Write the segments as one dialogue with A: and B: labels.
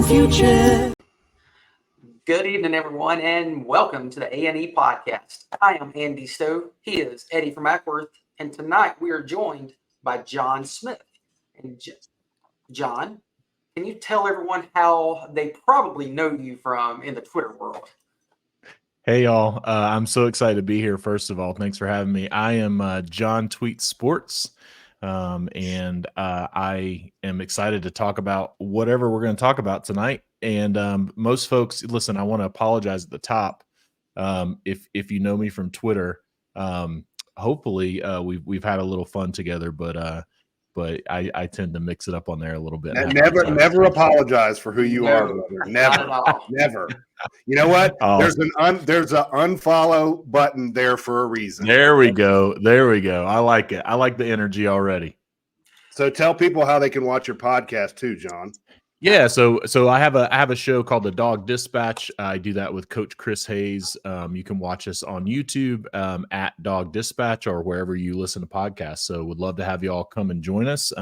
A: future.
B: Good evening, everyone, and welcome to the AandEPodcast. I am Andy Stowe. He is Eddie from Ackworth, and tonight we are joined by John Smith. And John, can you tell everyone how they probably know you from in the Twitter world?
C: Hey, y'all. I'm so excited to be here. First of all, thanks for having me. I am John Tweet Sports, and I am excited to talk about whatever we're going to talk about tonight. And most folks, listen, I want to apologize at the top. If you know me from Twitter, hopefully we've had a little fun together, but I tend to mix it up on there a little bit.
D: Never apologize for who you are, brother. Never. You know what? There's an unfollow button there for a reason.
C: There we go. I like it. I like the energy already.
D: So tell people how they can watch your podcast too, John.
C: Yeah, so I have a show called The Dog Dispatch. I do that with Coach Chris Hayes. You can watch us on YouTube at Dog Dispatch or wherever you listen to podcasts. So would love to have you all come and join us.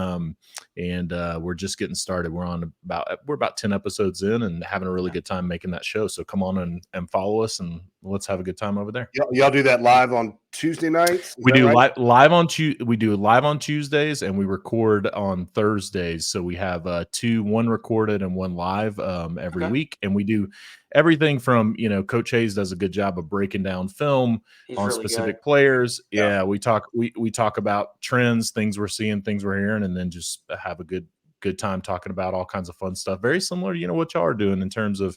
C: And we're just getting started. We're about 10 episodes in and having a really good time making that show. So come on and follow us and let's have a good time over there.
D: Y'all do that live on Tuesday nights?
C: We do live on Tuesdays and we record on Thursdays. So we have one recorded and one live every week, and we do everything from Coach Hayes does a good job of breaking down film on really specific players. Yeah, we talk about trends, things we're seeing, things we're hearing, and then just have a good time talking about all kinds of fun stuff. Very similar to what y'all are doing in terms of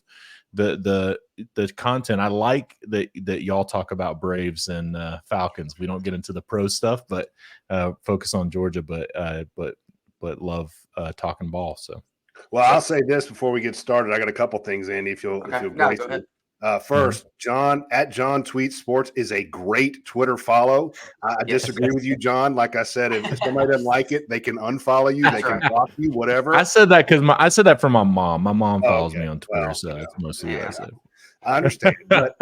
C: the content. I like that y'all talk about Braves and Falcons. We don't get into the pro stuff, but focus on Georgia, but love talking ball. So,
D: well, I'll say this before we get started. I got a couple things, Andy. If you'll grace me. First, John at John Tweet Sports is a great Twitter follow. I disagree with you, John. Like I said, if somebody doesn't like it, they can unfollow you, they can block you, whatever.
C: I said that because I said that for my mom. My mom follows me on Twitter, so that's mostly what I said.
D: I understand, but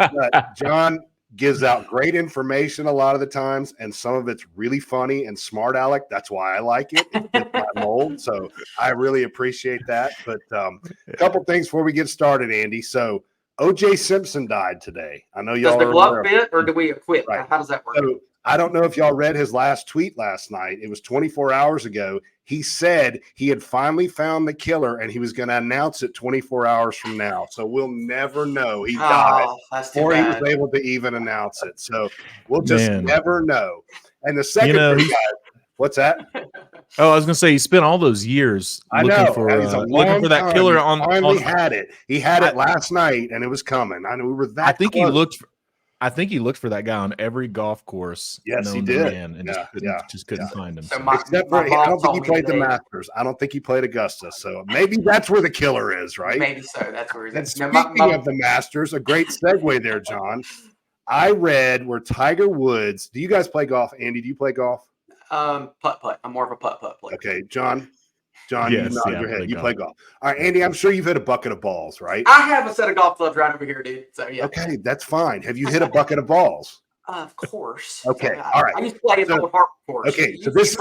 D: John gives out great information a lot of the times, and some of it's really funny and smart aleck. That's why I like it. It's my mold, so I really appreciate that. But a couple things before we get started, Andy. So O.J. Simpson died today. I know y'all.
B: Does the glove fit, or do we acquit?
D: Right.
B: How does that work?
D: So, I don't know if y'all read his last tweet last night. It was 24 hours ago. He said he had finally found the killer, and he was going to announce it 24 hours from now. So we'll never know he died before he was able to even announce it. So we'll just never know. And the second thing, what's that?
C: Oh, I was going to say he spent all those years looking for that killer.
D: Finally had it. He had it last night, and it was coming. I know we were that.
C: I think he looked for that guy on every golf course.
D: Yes, he did.
C: And just couldn't find him.
D: So except for, I don't think he played the Masters. I don't think he played Augusta. So maybe that's where the killer is, right?
B: Maybe so. That's where he's at.
D: Speaking of the Masters, a great segue there, John. I read where Tiger Woods. Do you guys play golf? Andy, do you play golf?
B: Putt. I'm more of a putt player.
D: Okay, John, yes, you nod your head. You play golf. All right,
B: Yeah.
D: Andy, I'm sure you've hit a bucket of balls, right?
B: I have a set of golf clubs right over here, dude. So yeah.
D: Okay, that's fine. Have you hit a bucket of balls?
B: Of course.
D: Okay, all right.
B: I used to play at the Old Harp course.
D: Okay, so this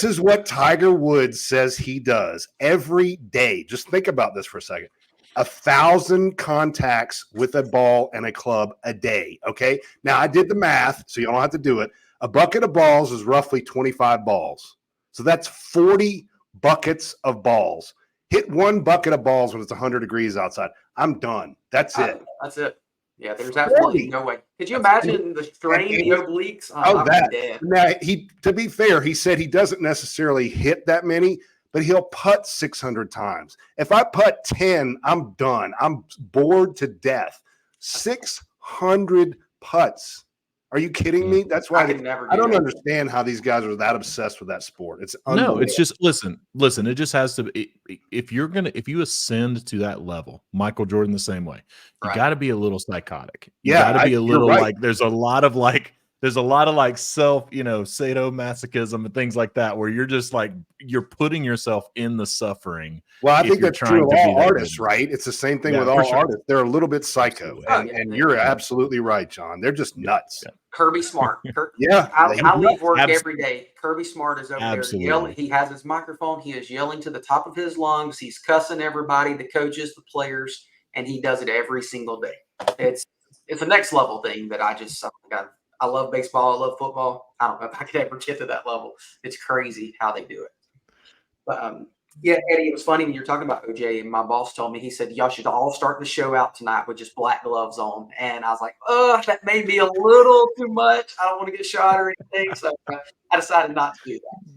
D: is what Tiger Woods says he does every day. Just think about this for a second. 1,000 contacts with a ball and a club a day. Okay, now I did the math, so you don't have to do it. A bucket of balls is roughly 25 balls. So that's 40 buckets of balls. Hit one bucket of balls when it's 100 degrees outside. I'm done. That's it.
B: That's it. Yeah, there's absolutely no way. Could you imagine the strain, the obliques?
D: That. Now, to be fair, he said he doesn't necessarily hit that many, but he'll putt 600 times. If I putt 10, I'm done. I'm bored to death. 600 putts. Are you kidding me? That's why I don't understand how these guys are that obsessed with that sport. It's
C: no, it's just listen. It just has to be. If you ascend to that level, Michael Jordan the same way. You got to be a little psychotic. You got to be a little like. There's a lot of like there's a lot of like self, sadomasochism and things like that, where you're just like, you're putting yourself in the suffering.
D: Well, I
C: if
D: think
C: you're
D: that's true
C: trying
D: of
C: to be
D: all
C: that
D: artists,
C: good.
D: right? It's the same thing
C: Yeah,
D: with
C: for
D: all
C: sure.
D: artists. They're a little bit psycho,
C: Absolutely.
D: and you're absolutely right, John. They're just nuts.
C: Yeah.
B: Kirby Smart.
D: Yeah,
B: I leave work every
C: Absolutely.
B: day. Kirby Smart is over
C: Absolutely.
B: there yelling. He has his microphone. He is yelling to the top of his lungs. He's cussing everybody, the coaches, the players, and he does it every single day. It's a next level thing that I love baseball. I love football. I don't know if I could ever get to that level. It's crazy how they do it. But yeah, Eddie, it was funny when you're talking about OJ, and my boss told me, he said, y'all should all start the show out tonight with just black gloves on. And I was like, oh, that may be a little too much. I don't want to get shot or anything. So I decided not to do that.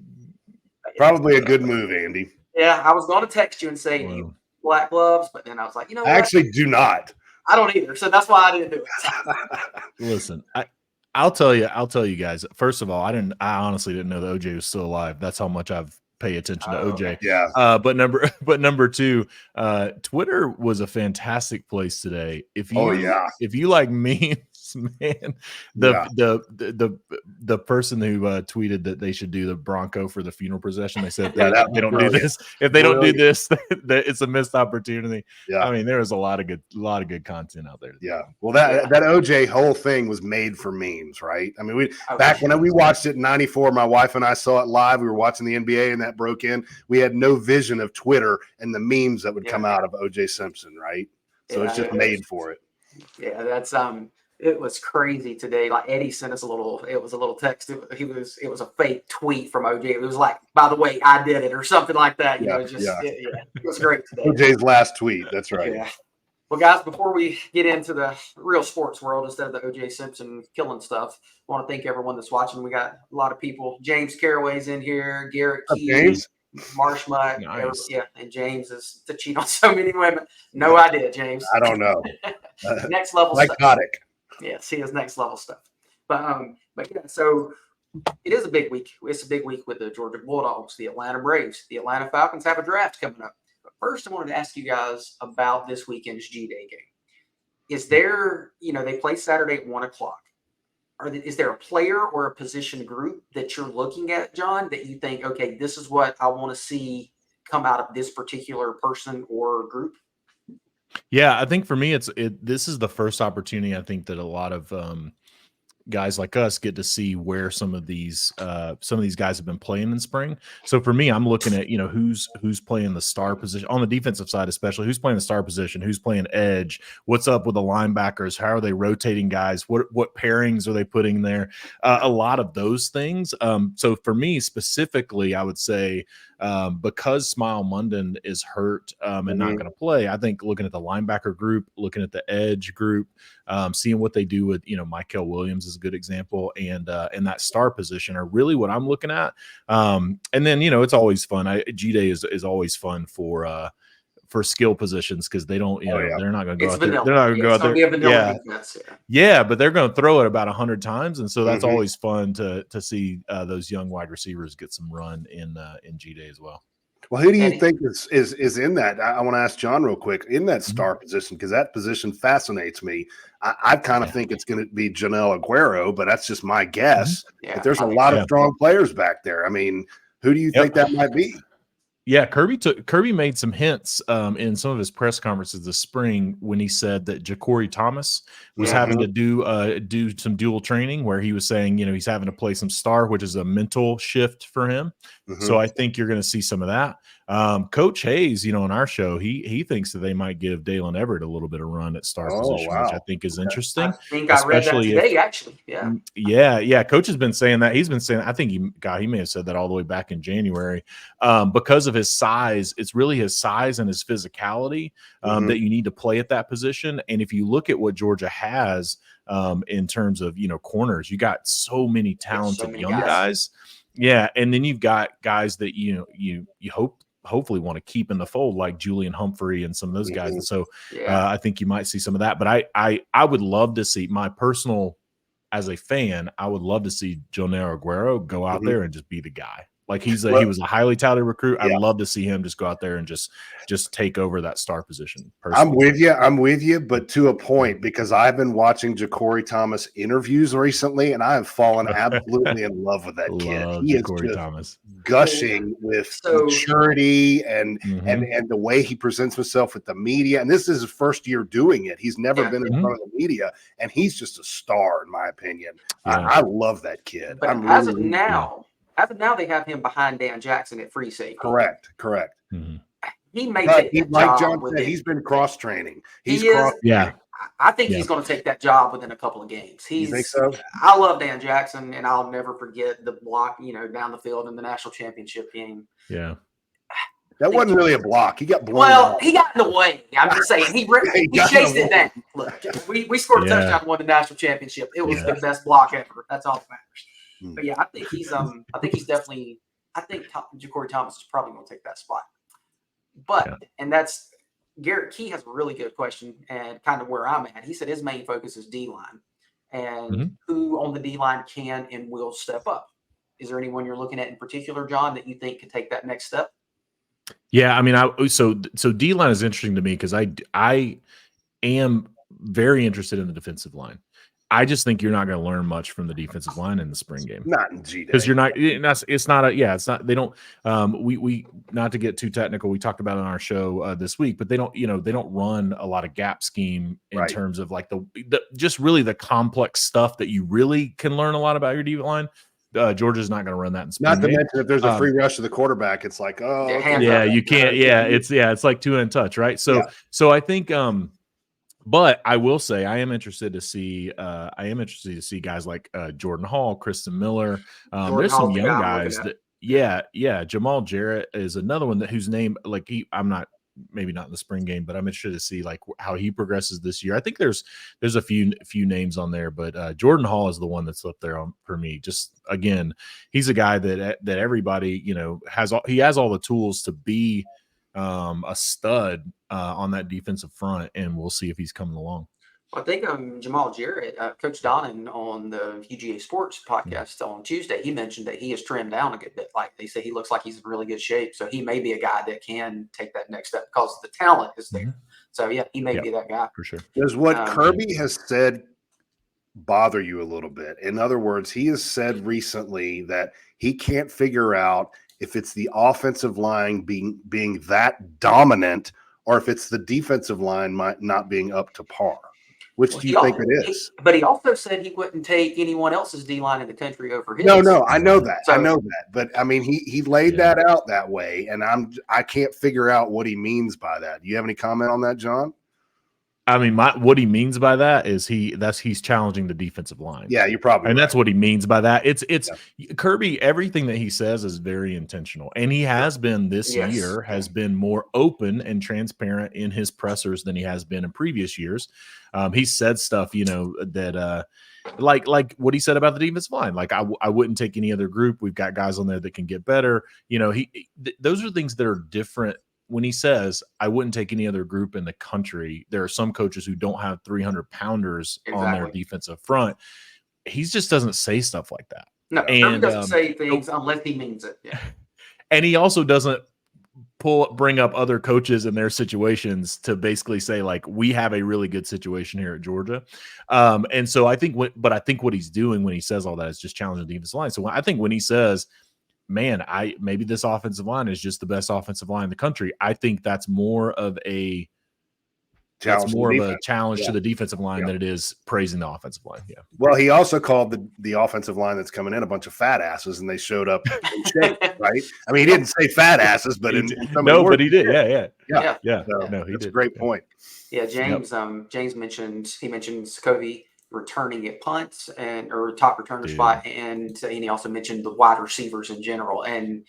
B: Yeah,
D: probably a good move, Andy.
B: Yeah, I was going to text you and say black gloves, but then I was like, you know what?
D: I actually do not.
B: I don't either. So that's why I didn't do it.
C: Listen, I'll tell you guys. First of all, I honestly didn't know that OJ was still alive. That's how much I've paid attention to OJ.
B: Okay.
D: Yeah.
C: But number two, Twitter was a fantastic place today. If you like memes, man, the person who tweeted that they should do the Bronco for the funeral procession, they said they don't do this. If they don't do this, it's a missed opportunity.
D: Yeah.
C: I mean, there was a lot of good content out there.
D: Yeah. Well, that OJ whole thing was made for memes, right? I mean, when we watched it in '94, my wife and I saw it live. We were watching the NBA, and that broke in. We had no vision of Twitter and the memes that would come out of OJ Simpson, right? So it's just made for it.
B: Yeah, that's it was crazy today. Like Eddie sent us a little text. It was a fake tweet from OJ. It was like, by the way, I did it or something like that. It was great today.
D: OJ's last tweet. That's right.
B: Yeah. Well, guys, before we get into the real sports world instead of the O.J. Simpson killing stuff, I want to thank everyone that's watching. We got a lot of people. James Caraway's in here. Garrett Key, Marshmutt.
C: Nice.
B: And James is to cheat on so many women. No idea, James.
D: I don't know.
B: Next level
D: psychotic.
B: Stuff. Yes, he has next level stuff. But yeah, so it is a big week. It's a big week with the Georgia Bulldogs, the Atlanta Braves. The Atlanta Falcons have a draft coming up. First, I wanted to ask you guys about this weekend's G-Day game. Is there, they play Saturday at 1:00. Is there a player or a position group that you're looking at, John, that you think, okay, this is what I want to see come out of this particular person or group?
C: Yeah, I think for me, this is the first opportunity I think that a lot of guys like us get to see where some of these guys have been playing in spring. So for me, I'm looking at who's playing the star position on the defensive side, especially who's playing the star position, who's playing edge, what's up with the linebackers, how are they rotating guys, what pairings are they putting there, a lot of those things. So for me specifically, I would say because Smile Munden is hurt and not going to play, I think looking at the linebacker group, looking at the edge group, seeing what they do with Michael Williams is a good example, and that star position are really what I'm looking at. And then it's always fun. G-Day is always fun for skill positions because they don't they're not going to go out there. They're not going to go out there. Yeah, but they're going to throw it about 100 times, and so that's always fun to see those young wide receivers get some run in G-Day as well.
D: Well, who do you think is in that? I want to ask John real quick, in that star position, because that position fascinates me. I kind of think it's going to be Janelle Aguero, but that's just my guess. But there's a lot of strong players back there. I mean, who do you think that might be?
C: Yeah, Kirby made some hints in some of his press conferences this spring when he said that Ja'Cory Thomas was having to do some dual training, where he was saying, he's having to play some star, which is a mental shift for him. So I think you're going to see some of that. Coach Hayes, on our show, he thinks that they might give Dalen Everett a little bit of run at star position, which I think is interesting.
B: I think I read that today, actually.
C: Yeah. Coach has been saying that. He's been saying, I think he may have said that all the way back in January, because of his size. It's really his size and his physicality that you need to play at that position. And if you look at what Georgia has in terms of corners, you got so many talented young guys. Yeah, and then you've got guys that you hopefully want to keep in the fold, like Julian Humphrey and some of those guys. And so I think you might see some of that. But I would love to see, my personal, as a fan, I would love to see Janelle Aguero go out there and just be the guy. Like he was a highly touted recruit.
D: Yeah.
C: I'd love to see him just go out there and just take over that star position. Personally.
D: I'm with you, but to a point, because I've been watching Ja'Cory Thomas interviews recently, and I have fallen absolutely in love with that kid. He is just
C: Thomas.
D: gushing with maturity and the way he presents himself with the media. And this is his first year doing it. He's never been in front of the media, and he's just a star, in my opinion. I love that kid.
B: But as of now, they have him behind Dan Jackson at free safety.
D: Correct.
B: Mm-hmm. He may take that
D: like
B: job
D: John said, he's been cross training. I
B: think he's going to take that job within a couple of games.
D: You think so?
B: I love Dan Jackson, and I'll never forget the block, down the field in the national championship game.
C: Yeah.
D: That wasn't really a block. He got blown.
B: Well, he got in the way. I'm just saying he chased it down. Look, we scored a touchdown and won the national championship. It was the best block ever. That's all that matters. But I think I think Ja'Cory Thomas is probably going to take that spot. But and that's Garrett Key has a really good question and kind of where I'm at. He said his main focus is D-line and who on the D-line can and will step up. Is there anyone you're looking at in particular, John, that you think could take that next step?
C: Yeah, I mean, so D-line is interesting to me because I am very interested in the defensive line. I just think you're not going to learn much from the defensive line in the spring game.
D: Not in G-Day.
C: Because you're not. It's not. They don't. We not to get too technical. We talked about it on our show this week, but they don't. They don't run a lot of gap scheme in terms of like the just really the complex stuff that you really can learn a lot about your defensive line. Georgia's not going to run that in spring
D: Not to
C: game.
D: mention if there's a free rush to the quarterback, it's like
C: you can't. Yeah, it's like 2-hand touch, right? So I think. But I will say I am interested to see guys like Jordan Hall, Kristen Miller. There's some young guys that Jamal Jarrett is another one whose name I'm not maybe not in the spring game, but I'm interested to see like how he progresses this year. I think there's a few names on there, but Jordan Hall is the one that's up there for me. Just again, he's a guy that everybody has all the tools to be a stud on that defensive front, and we'll see if he's coming along.
B: Well, I think Jamal Jarrett, Coach Donnan on the UGA Sports podcast on Tuesday, he mentioned that he has trimmed down a good bit. Like they say, he looks like he's in really good shape. So he may be a guy that can take that next step because the talent is there. So he may be that guy
C: for sure.
D: Does what Kirby has said bother you a little bit? In other words, he has said recently that he can't figure out if it's the offensive line being that dominant or if it's the defensive line not being up to par. Which do you think it is?
B: But he also said he wouldn't take anyone else's D-line in the country over his.
D: No, I know that. I know that. But I mean, he laid that out that way, and I can't figure out what he means by that. Do you have any comment on that, John?
C: I mean, what he means by that is he's challenging the defensive line.
D: Yeah, you're probably
C: and
D: right.
C: That's what he means by that. It's Kirby. Everything that he says is very intentional, and he has been this year has been more open and transparent in his pressers than he has been in previous years. He said stuff, that like what he said about the defensive line. Like I wouldn't take any other group. We've got guys on there that can get better. Those are things that are different. When he says, I wouldn't take any other group in the country, there are some coaches who don't have 300-pounders on their defensive front. He just doesn't say stuff like that.
B: No, he doesn't say things unless he means it. Yeah.
C: And he also doesn't bring up other coaches in their situations to basically say, like, we have a really good situation here at Georgia. And so I think what he's doing when he says all that is just challenging the defensive line. So I think when he says, man, maybe this offensive line is just the best offensive line in the country, I think that's more of a challenge to the defensive line than it is praising the offensive line. Yeah.
D: Well, he also called the offensive line that's coming in a bunch of fat asses, and they showed up in shape, right? I mean, he didn't say fat asses, but
C: but he did. Yeah.
D: So,
C: no, he
D: that's
C: did.
D: a great point.
B: Yeah, James. James mentioned Covey returning at punts or top returner spot, and he also mentioned the wide receivers in general, and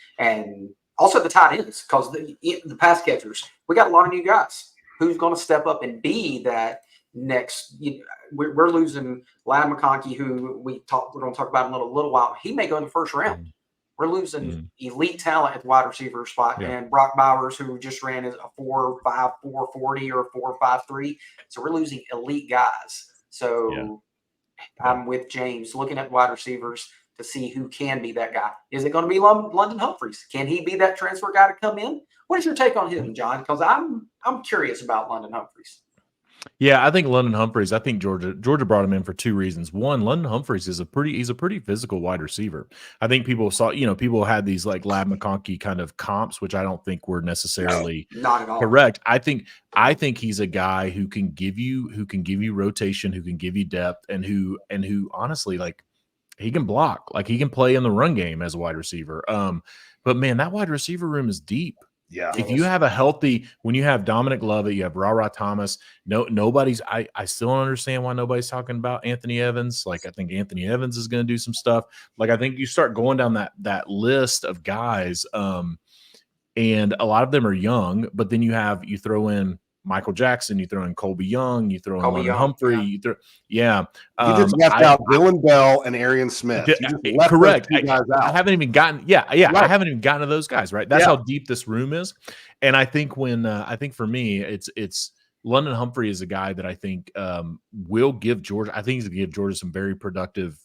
B: also the tight ends because the pass catchers. We got a lot of new guys. Who's going to step up and be that next? We're losing Ladder McConkey, who we're going to talk about in a little while. He may go in the first round. We're losing elite talent at the wide receiver spot, and Brock Bowers, who just ran a 4.5, 4.40 or 4.53. So we're losing elite guys. So I'm with James looking at wide receivers. to see who can be that guy. Is it going to be London Humphreys? Can he be that transfer guy to come in? What is your take on him, John? Because I'm curious about London Humphreys.
C: Yeah, I think London Humphreys. I think Georgia brought him in for two reasons. One, London Humphreys he's a pretty physical wide receiver. I think people people had these like Lab McConkey kind of comps, which I don't think were necessarily
B: not at all
C: correct. I think he's a guy who can give you rotation, who can give you depth, and who honestly, like, he can block, like he can play in the run game as a wide receiver. But man, that wide receiver room is deep.
D: Yeah.
C: If you have when you have Dominic Lovett, you have Ra Thomas, nobody's, I still don't understand why nobody's talking about Anthony Evans. Like, I think Anthony Evans is going to do some stuff. Like, I think you start going down that list of guys, and a lot of them are young, but then you throw in Michael Jackson, you throw in Colby Young, you throw in London Humphrey,
B: yeah.
C: You
D: just left out Dylan Bell and Arian Smith.
C: Correct.
D: Guys out.
C: I haven't even gotten, right. I haven't even gotten to those guys, right? That's how deep this room is. And I think for me, it's London Humphrey is a guy that I think will give Georgia. I think he's going to give Georgia some very productive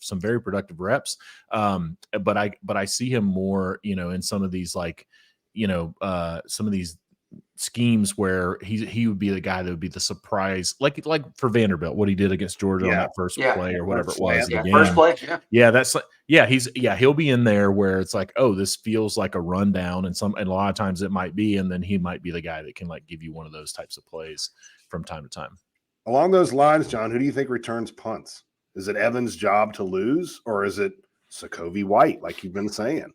C: reps. But I see him more, in some of these, like, some of these schemes where he would be the guy that would be the surprise, like for Vanderbilt, what he did against Georgia on that first play or whatever it was.
B: First play.
C: He'll be in there where it's like, oh, this feels like a rundown, and a lot of times it might be, and then he might be the guy that can like give you one of those types of plays from time to time.
D: Along those lines, John, who do you think returns punts? Is it Evans' job to lose, or is it Sokovie White, like you've been saying?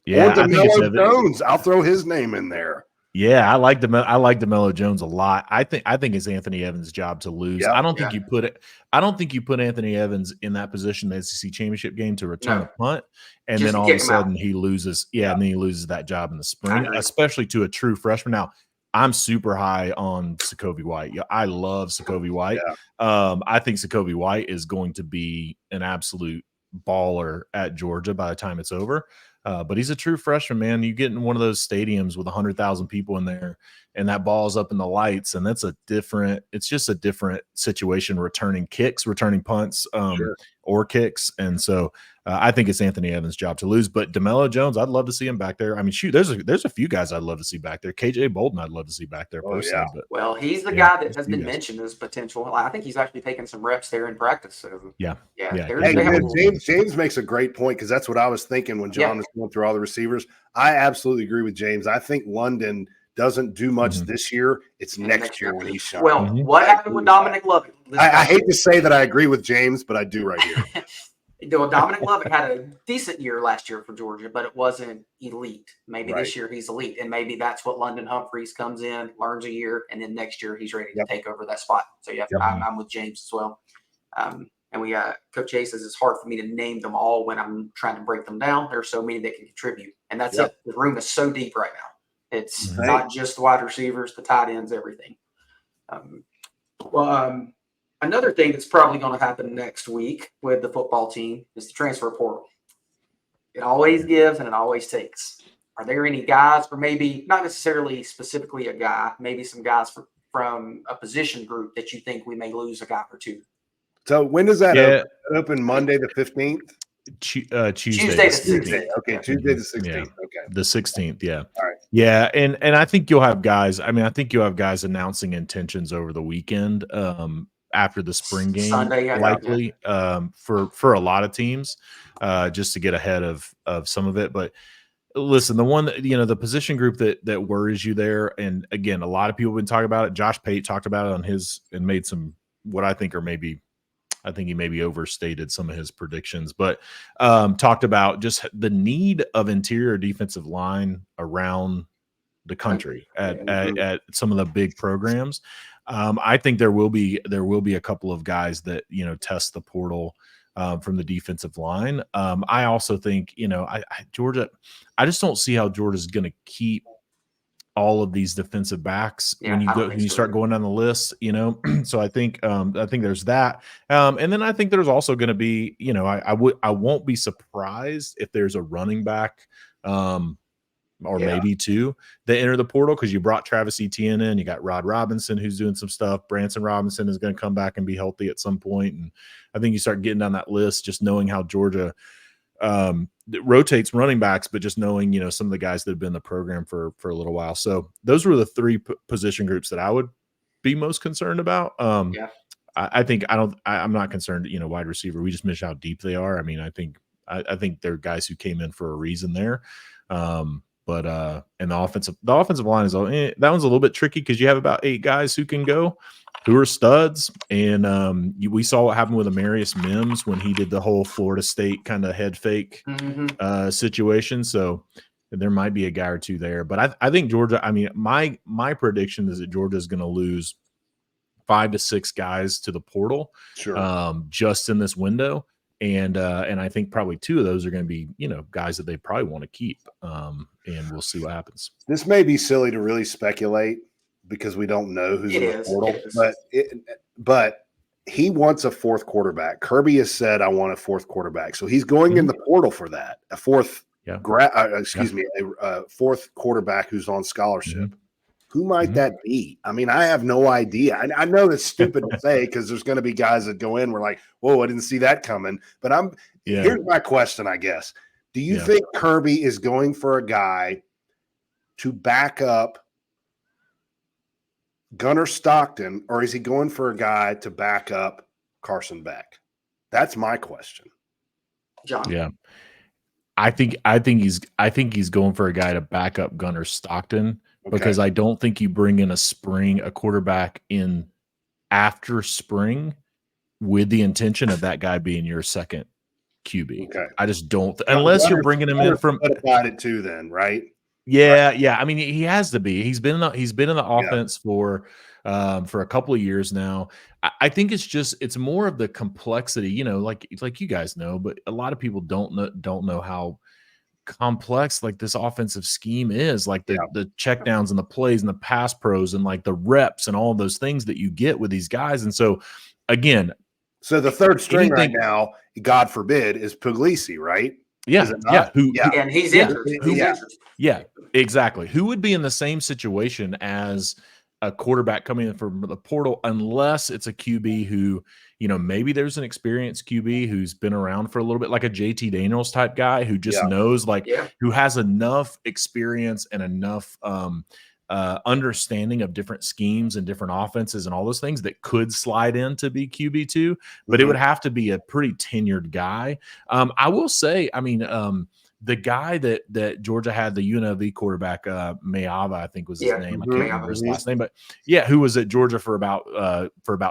C: Yeah,
D: or DeMello Jones. I'll throw his name in there.
C: Yeah, I like DeMello Jones a lot. I think it's Anthony Evans' job to lose.
D: Yep.
C: I don't think you put Anthony Evans in that position in the SEC championship game to return a punt, and
B: just
C: then all of a sudden he loses. Yeah, and then he loses that job in the spring, especially to a true freshman. Now, I'm super high on Sokovie White. Yeah, I love Sokovie White. Yeah. I think Sokovie White is going to be an absolute baller at Georgia by the time it's over. But he's a true freshman, man. You get in one of those stadiums with 100,000 people in there, and that ball's up in the lights, and it's just a different situation, returning kicks, returning punts, or kicks. And so I think it's Anthony Evans' job to lose. But DeMello Jones, I'd love to see him back there. I mean, shoot, there's a few guys I'd love to see back there. KJ Bolden, I'd love to see back there personally.
D: Yeah.
B: But he's the guy that has been mentioned as potential. I think he's actually taking some reps there in practice. So
D: James makes a great point, because that's what I was thinking when John was going through all the receivers. I absolutely agree with James. I think London doesn't do much this year. It's next year when he's shot.
B: Well, what happened with Dominic Lovett?
D: I hate to say that I agree with James, but I do right here.
B: Dominic Lovett had a decent year last year for Georgia, but it wasn't elite. Maybe this year he's elite, and maybe that's what London Humphreys comes in, learns a year, and then next year he's ready to take over that spot. So, I'm with James as well. And we Coach Hayes says it's hard for me to name them all when I'm trying to break them down. There are so many that can contribute, and that's it. The room is so deep right now. It's not just the wide receivers, the tight ends, everything. Another thing that's probably going to happen next week with the football team is the transfer portal. It always gives and it always takes. Are there any guys, or maybe not necessarily specifically a guy, maybe some guys from a position group that you think we may lose a guy or two?
D: So when does that open? Monday the 15th?
C: Tuesday the
B: 16th.
D: Okay, Tuesday the 16th.
C: Yeah.
D: Okay.
C: The 16th, yeah.
D: All right.
C: Yeah, and I think you'll have guys. I mean, I think you'll have guys announcing intentions over the weekend, after the spring game,
B: Sunday,
C: likely, for a lot of teams, just to get ahead of some of it. But listen, the one that, the position group that worries you there, and again, a lot of people have been talking about it. Josh Pate talked about it on his, and made some, what I think he maybe overstated some of his predictions, but talked about just the need of interior defensive line around the country at some of the big programs. I think there will be a couple of guys that, test the portal from the defensive line. I also think, Georgia, I just don't see how Georgia's going to keep all of these defensive backs when you start going down the list, So I think there's that. And then I think there's also going to be, I won't be surprised if there's a running back, maybe two that enter the portal, because you brought Travis Etienne in, you got Rod Robinson who's doing some stuff. Branson Robinson is going to come back and be healthy at some point. And I think you start getting down that list, just knowing how Georgia that rotates running backs, but just knowing, some of the guys that have been in the program for a little while. So those were the three position groups that I would be most concerned about. I think I'm not concerned, wide receiver. We just mentioned how deep they are. I mean, I think they're guys who came in for a reason there. But and the offensive line is that one's a little bit tricky because you have about 8 guys who can go, who are studs. And we saw what happened with Amarius Mims when he did the whole Florida State kind of head fake situation. So there might be a guy or two there. But I think Georgia, I mean, my prediction is that Georgia is going to lose 5 to 6 guys to the portal just in this window. And I think probably 2 of those are going to be, guys that they probably want to keep. And we'll see what happens.
D: This may be silly to really speculate because we don't know who's in the portal, but he wants a 4th quarterback. Kirby has said, I want a 4th quarterback. So he's going in the portal for that. A 4th, a 4th quarterback who's on scholarship. Who might that be? I mean, I have no idea. I know that's stupid to say because there's going to be guys that go in. We're like, whoa, I didn't see that coming. But here's my question, I guess. Do you think Kirby is going for a guy to back up Gunnar Stockton, or is he going for a guy to back up Carson Beck? That's my question.
B: John.
C: Yeah. I think he's going for a guy to back up Gunnar Stockton. Okay. Because I don't think you bring in a quarterback in after spring with the intention of that guy being your second QB.
D: Okay.
C: I just don't, unless you're bringing him in from
D: about it too. Then, right?
C: Yeah, yeah. I mean, he has to be. He's been in the offense for a couple of years now. I think it's more of the complexity. Like you guys know, but a lot of people don't know how complex like this offensive scheme is, like the checkdowns and the plays and the pass pros and like the reps and all those things that you get with these guys. And so again,
D: the third string right now, God forbid, is Puglisi, right?
C: Yeah.
B: And he's injured.
C: Yeah, exactly. Who would be in the same situation as a quarterback coming in from the portal unless it's a QB who, maybe there's an experienced QB who's been around for a little bit, like a JT Daniels type guy who just knows, who has enough experience and enough understanding of different schemes and different offenses and all those things that could slide in to be QB2, but it would have to be a pretty tenured guy. I will say, I mean, the guy that Georgia had, the UNLV quarterback, Mayava, I think was his name. I can't remember his last name, but who was at Georgia for about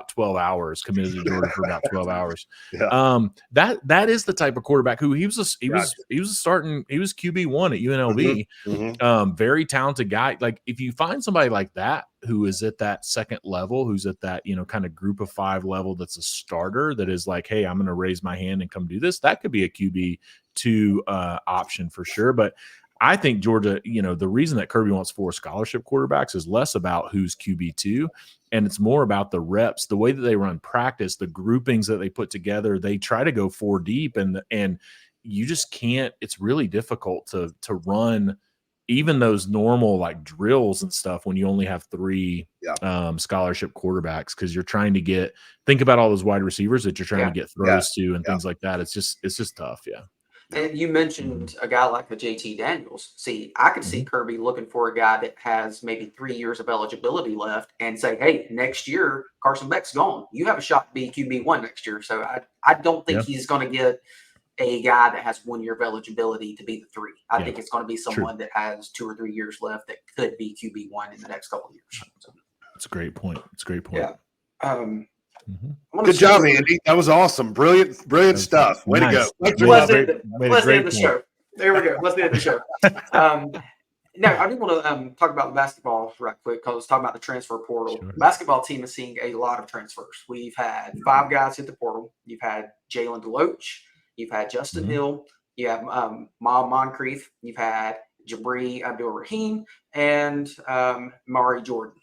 C: 12 hours, committed to Georgia for about 12 hours. That is the type of quarterback who he was QB1 at UNLV. Very talented guy. Like if you find somebody like that who is at that second level, who's at that, kind of group of 5 level, that's a starter, that is like, hey, I'm going to raise my hand and come do this. That could be a QB2 option for sure. But I think Georgia, the reason that Kirby wants 4 scholarship quarterbacks is less about who's QB2, and it's more about the reps, the way that they run practice, the groupings that they put together. They try to go 4 deep, and you just can't. It's really difficult to run even those normal like drills and stuff when you only have 3 scholarship quarterbacks, because you're trying to think about all those wide receivers that you're trying to get throws to and things like that. It's just tough. Yeah.
B: And you mentioned a guy like the JT Daniels. See, I could see Kirby looking for a guy that has maybe 3 years of eligibility left and say, hey, next year, Carson Beck's gone. You have a shot to be QB1 next year. So I don't think he's going to get a guy that has 1 year of eligibility to be the 3. I think it's going to be someone that has 2 or 3 years left that could be QB1 in the next couple of years. So,
C: that's a great point.
B: Yeah.
D: Good job, Andy. That was awesome. Brilliant stuff. Way to go.
B: Let's end the show. There we go. Let's end the show. No, I do want to talk about the basketball right quick, because let's talk about the transfer portal. Sure. The basketball team is seeing a lot of transfers. We've had 5 guys hit the portal. You've had Jalen Deloach. You've had Justin Hill. You have Mob Moncrief. You've had Jabri Abdul-Rahim and Mari Jordan.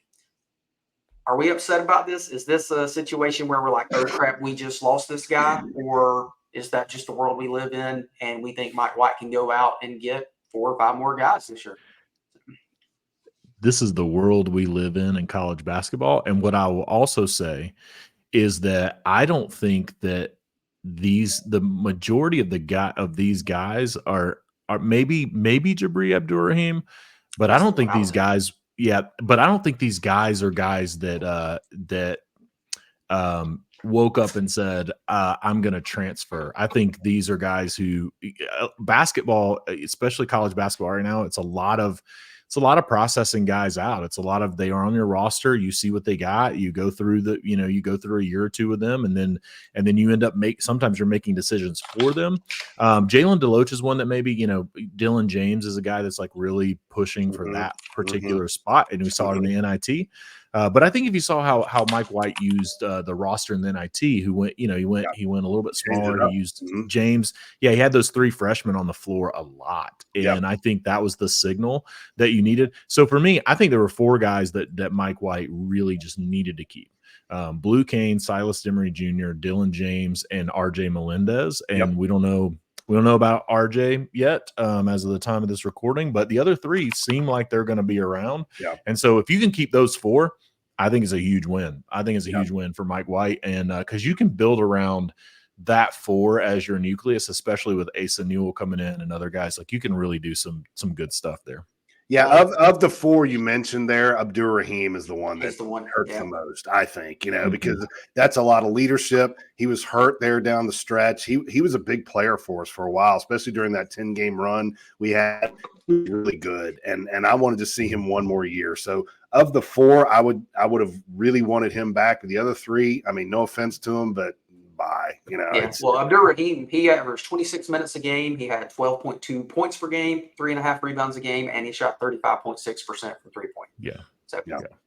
B: Are we upset about this? Is this a situation where we're like, oh, crap, we just lost this guy? Or is that just the world we live in and we think Mike White can go out and get 4 or 5 more guys this year?
C: This is the world we live in college basketball. And what I will also say is that I don't think that the majority of these guys are maybe Jabri Abdur-Rahim, but I don't think these guys. Yeah, but I don't think these guys are guys that woke up and said, I'm going to transfer. I think these are guys who basketball, especially college basketball right now, it's a lot of processing guys out. It's a lot of, they are on your roster. You see what they got. You go through you go through a year or two with them, and then you end up sometimes you're making decisions for them. Jalen Deloach is one that maybe, Dylan James is a guy that's like really pushing for that particular spot. And we saw it in the NIT. But I think if you saw how Mike White used the roster in the NIT, who went, he went a little bit smaller. He used James. Yeah, he had those 3 freshmen on the floor a lot. And I think that was the signal that you needed. So for me, I think there were 4 guys that Mike White really just needed to keep. Blue Kane, Silas Demery Jr., Dylan James, and RJ Melendez. And we don't know about RJ yet as of the time of this recording, but the other 3 seem like they're going to be around. Yeah. And so if you can keep those 4, I think it's a huge win. I think it's a huge win for Mike White. And because you can build around that 4 as your nucleus, especially with Asa Newell coming in and other guys, like you can really do some good stuff there.
D: Yeah, of the 4 you mentioned there, Abdur-Rahim is the one that hurts the most, I think, because that's a lot of leadership. He was hurt there down the stretch. He was a big player for us for a while, especially during that 10-game run we had. He was really good, and I wanted to see him one more year. So of the 4, I would have really wanted him back. The other 3, I mean, no offense to him, but bye.
B: Well, Abdur-Rahim, he averaged 26 minutes a game. He had 12.2 points per game, 3.5 rebounds a game, and he shot 35.6% from 3-point.
C: Yeah.
B: So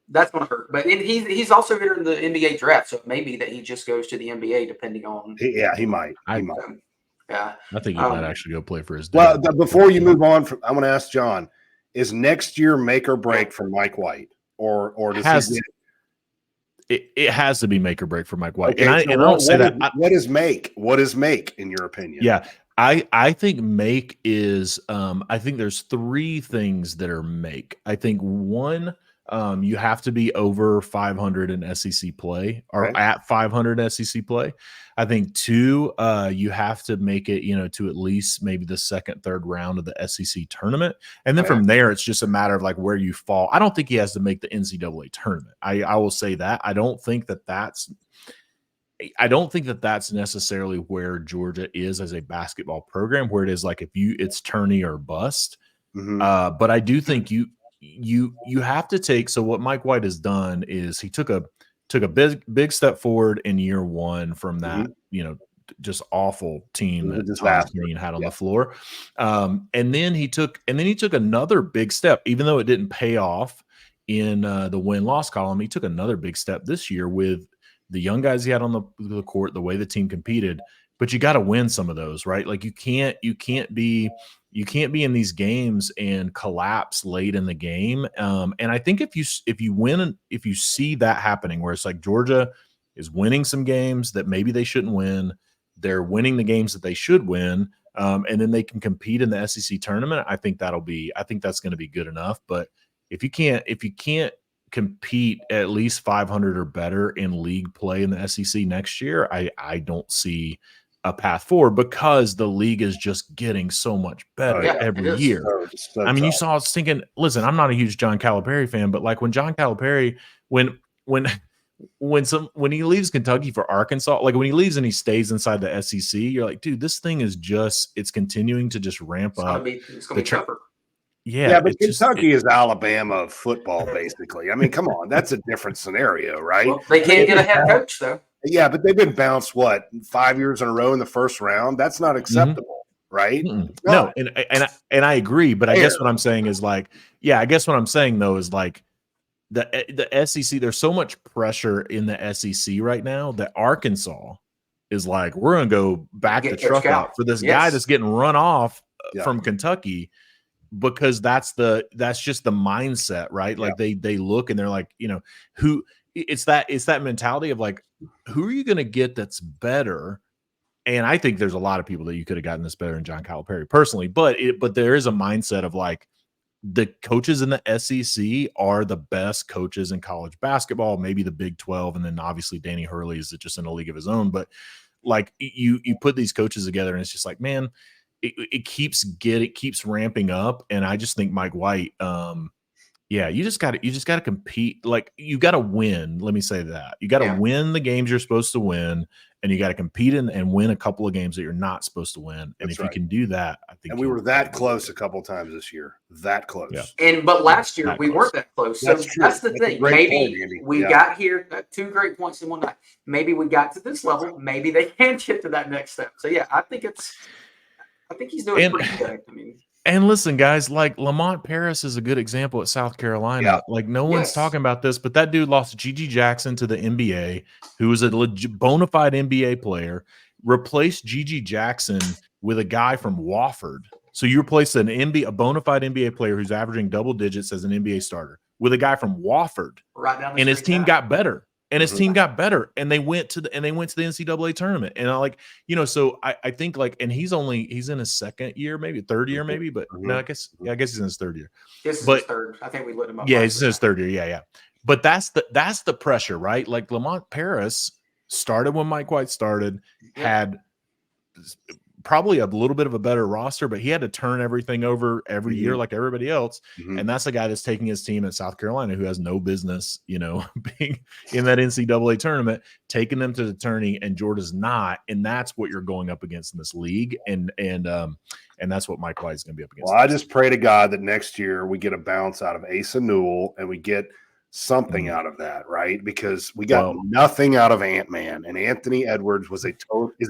B: that's going to hurt. But he's also here in the NBA draft, so it may be that he just goes to the NBA depending on.
D: He might.
B: Yeah.
C: I think he might actually go play for his dad.
D: Well, before you move on, I want to ask John, is next year make or break for Mike White? Or does he get
C: it has to be make or break for Mike White.
D: Okay,
C: and I don't say that.
D: What is make? What is make in your opinion?
C: Yeah, I think make is I think there's 3 things that are make. I think 1, you have to be over 500 in SEC play or at 500 SEC play. I think 2, you have to make it, to at least maybe the 2nd, 3rd round of the SEC tournament. And then from there, it's just a matter of like where you fall. I don't think he has to make the NCAA tournament. I will say that. I don't think that that's necessarily where Georgia is as a basketball program, where it is like it's tourney or bust. But I do think you have to take. So what Mike White has done is he took a big step forward in year 1 from that, just awful team that Thomas Green had on the floor. And then he took another big step, even though it didn't pay off in the win-loss column. He took another big step this year with the young guys he had on the court, the way the team competed. But you got to win some of those, right? Like you can't be in these games and collapse late in the game. And I think if you win, if you see that happening, where it's like Georgia is winning some games that maybe they shouldn't win, they're winning the games that they should win, and then they can compete in the SEC tournament. I think that's going to be good enough. But if you can't compete at least 500 or better in league play in the SEC next year, I don't see a path forward, because the league is just getting so much better every year.
D: So
C: I mean,
D: tough.
C: you saw us thinking, listen, I'm not a huge John Calipari fan, but like when John Calipari, when he leaves Kentucky for Arkansas, like when he leaves and he stays inside the SEC, you're like, dude, this thing is it's continuing to just ramp up.
B: It's going to be tougher.
D: Yeah, but Kentucky is Alabama football, basically. I mean, come on, that's a different scenario, right?
B: Well, they can't get a head coach, though.
D: Yeah, but they've been bounced 5 years in a row in the first round. That's not acceptable, right?
C: No, and I agree, but I guess what I'm saying is like, I guess what I'm saying though is like the SEC. There's so much pressure in the SEC right now that Arkansas is like, we're gonna go back the truck out for this guy that's getting run off from Kentucky, because that's just the mindset, right? Like they look and they're like, who. It's that mentality of like, who are you going to get that's better? And I think there's a lot of people that you could have gotten this better than John Calipari personally, but there is a mindset of like, the coaches in the SEC are the best coaches in college basketball, maybe the Big 12, and then obviously Danny Hurley is just in a league of his own. But like you put these coaches together, and it's just like, man, it keeps ramping up, and I just think Mike White, you just got to compete. Like, you got to win. Let me say that you got to win the games you're supposed to win, and you got to compete and win a couple of games that you're not supposed to win. And if you can do that, I think.
D: And we were that close a couple times this year. That close.
B: Yeah. But last year we weren't that close. So that's the thing. Maybe we got here. 2 great points in one night. Maybe we got to this level. Maybe they can get to that next step. So yeah, I think he's doing pretty good. I mean.
C: And listen, guys, like Lamont Paris is a good example at South Carolina.
D: Yeah.
C: Like, no one's talking about this, but that dude lost Gigi Jackson to the NBA, who was a bona fide NBA player, replaced Gigi Jackson with a guy from Wofford. So you replaced a bona fide NBA player who's averaging double digits as an NBA starter with a guy from Wofford.
B: Right down the
C: and his team got better. And his team got better, and they went to the NCAA tournament. And so I think, like, and he's in his second year, maybe third year, maybe, but no, I guess he's in his third year.
B: This is his third. I think we lit him up.
C: Yeah, he's in his third year. Yeah. But that's the pressure, right? Like, Lamont Paris started when Mike White started, had probably a little bit of a better roster, but he had to turn everything over every year like everybody else. And that's a guy that's taking his team at South Carolina, who has no business, being in that NCAA tournament, taking them to the tourney, and Georgia's not. And that's what you're going up against in this league. And that's what Mike White is going to be up against.
D: Well, I just pray to God that next year we get a bounce out of Asa Newell and we get something out of that, right? Because we got nothing out of Ant-Man, and Anthony Edwards is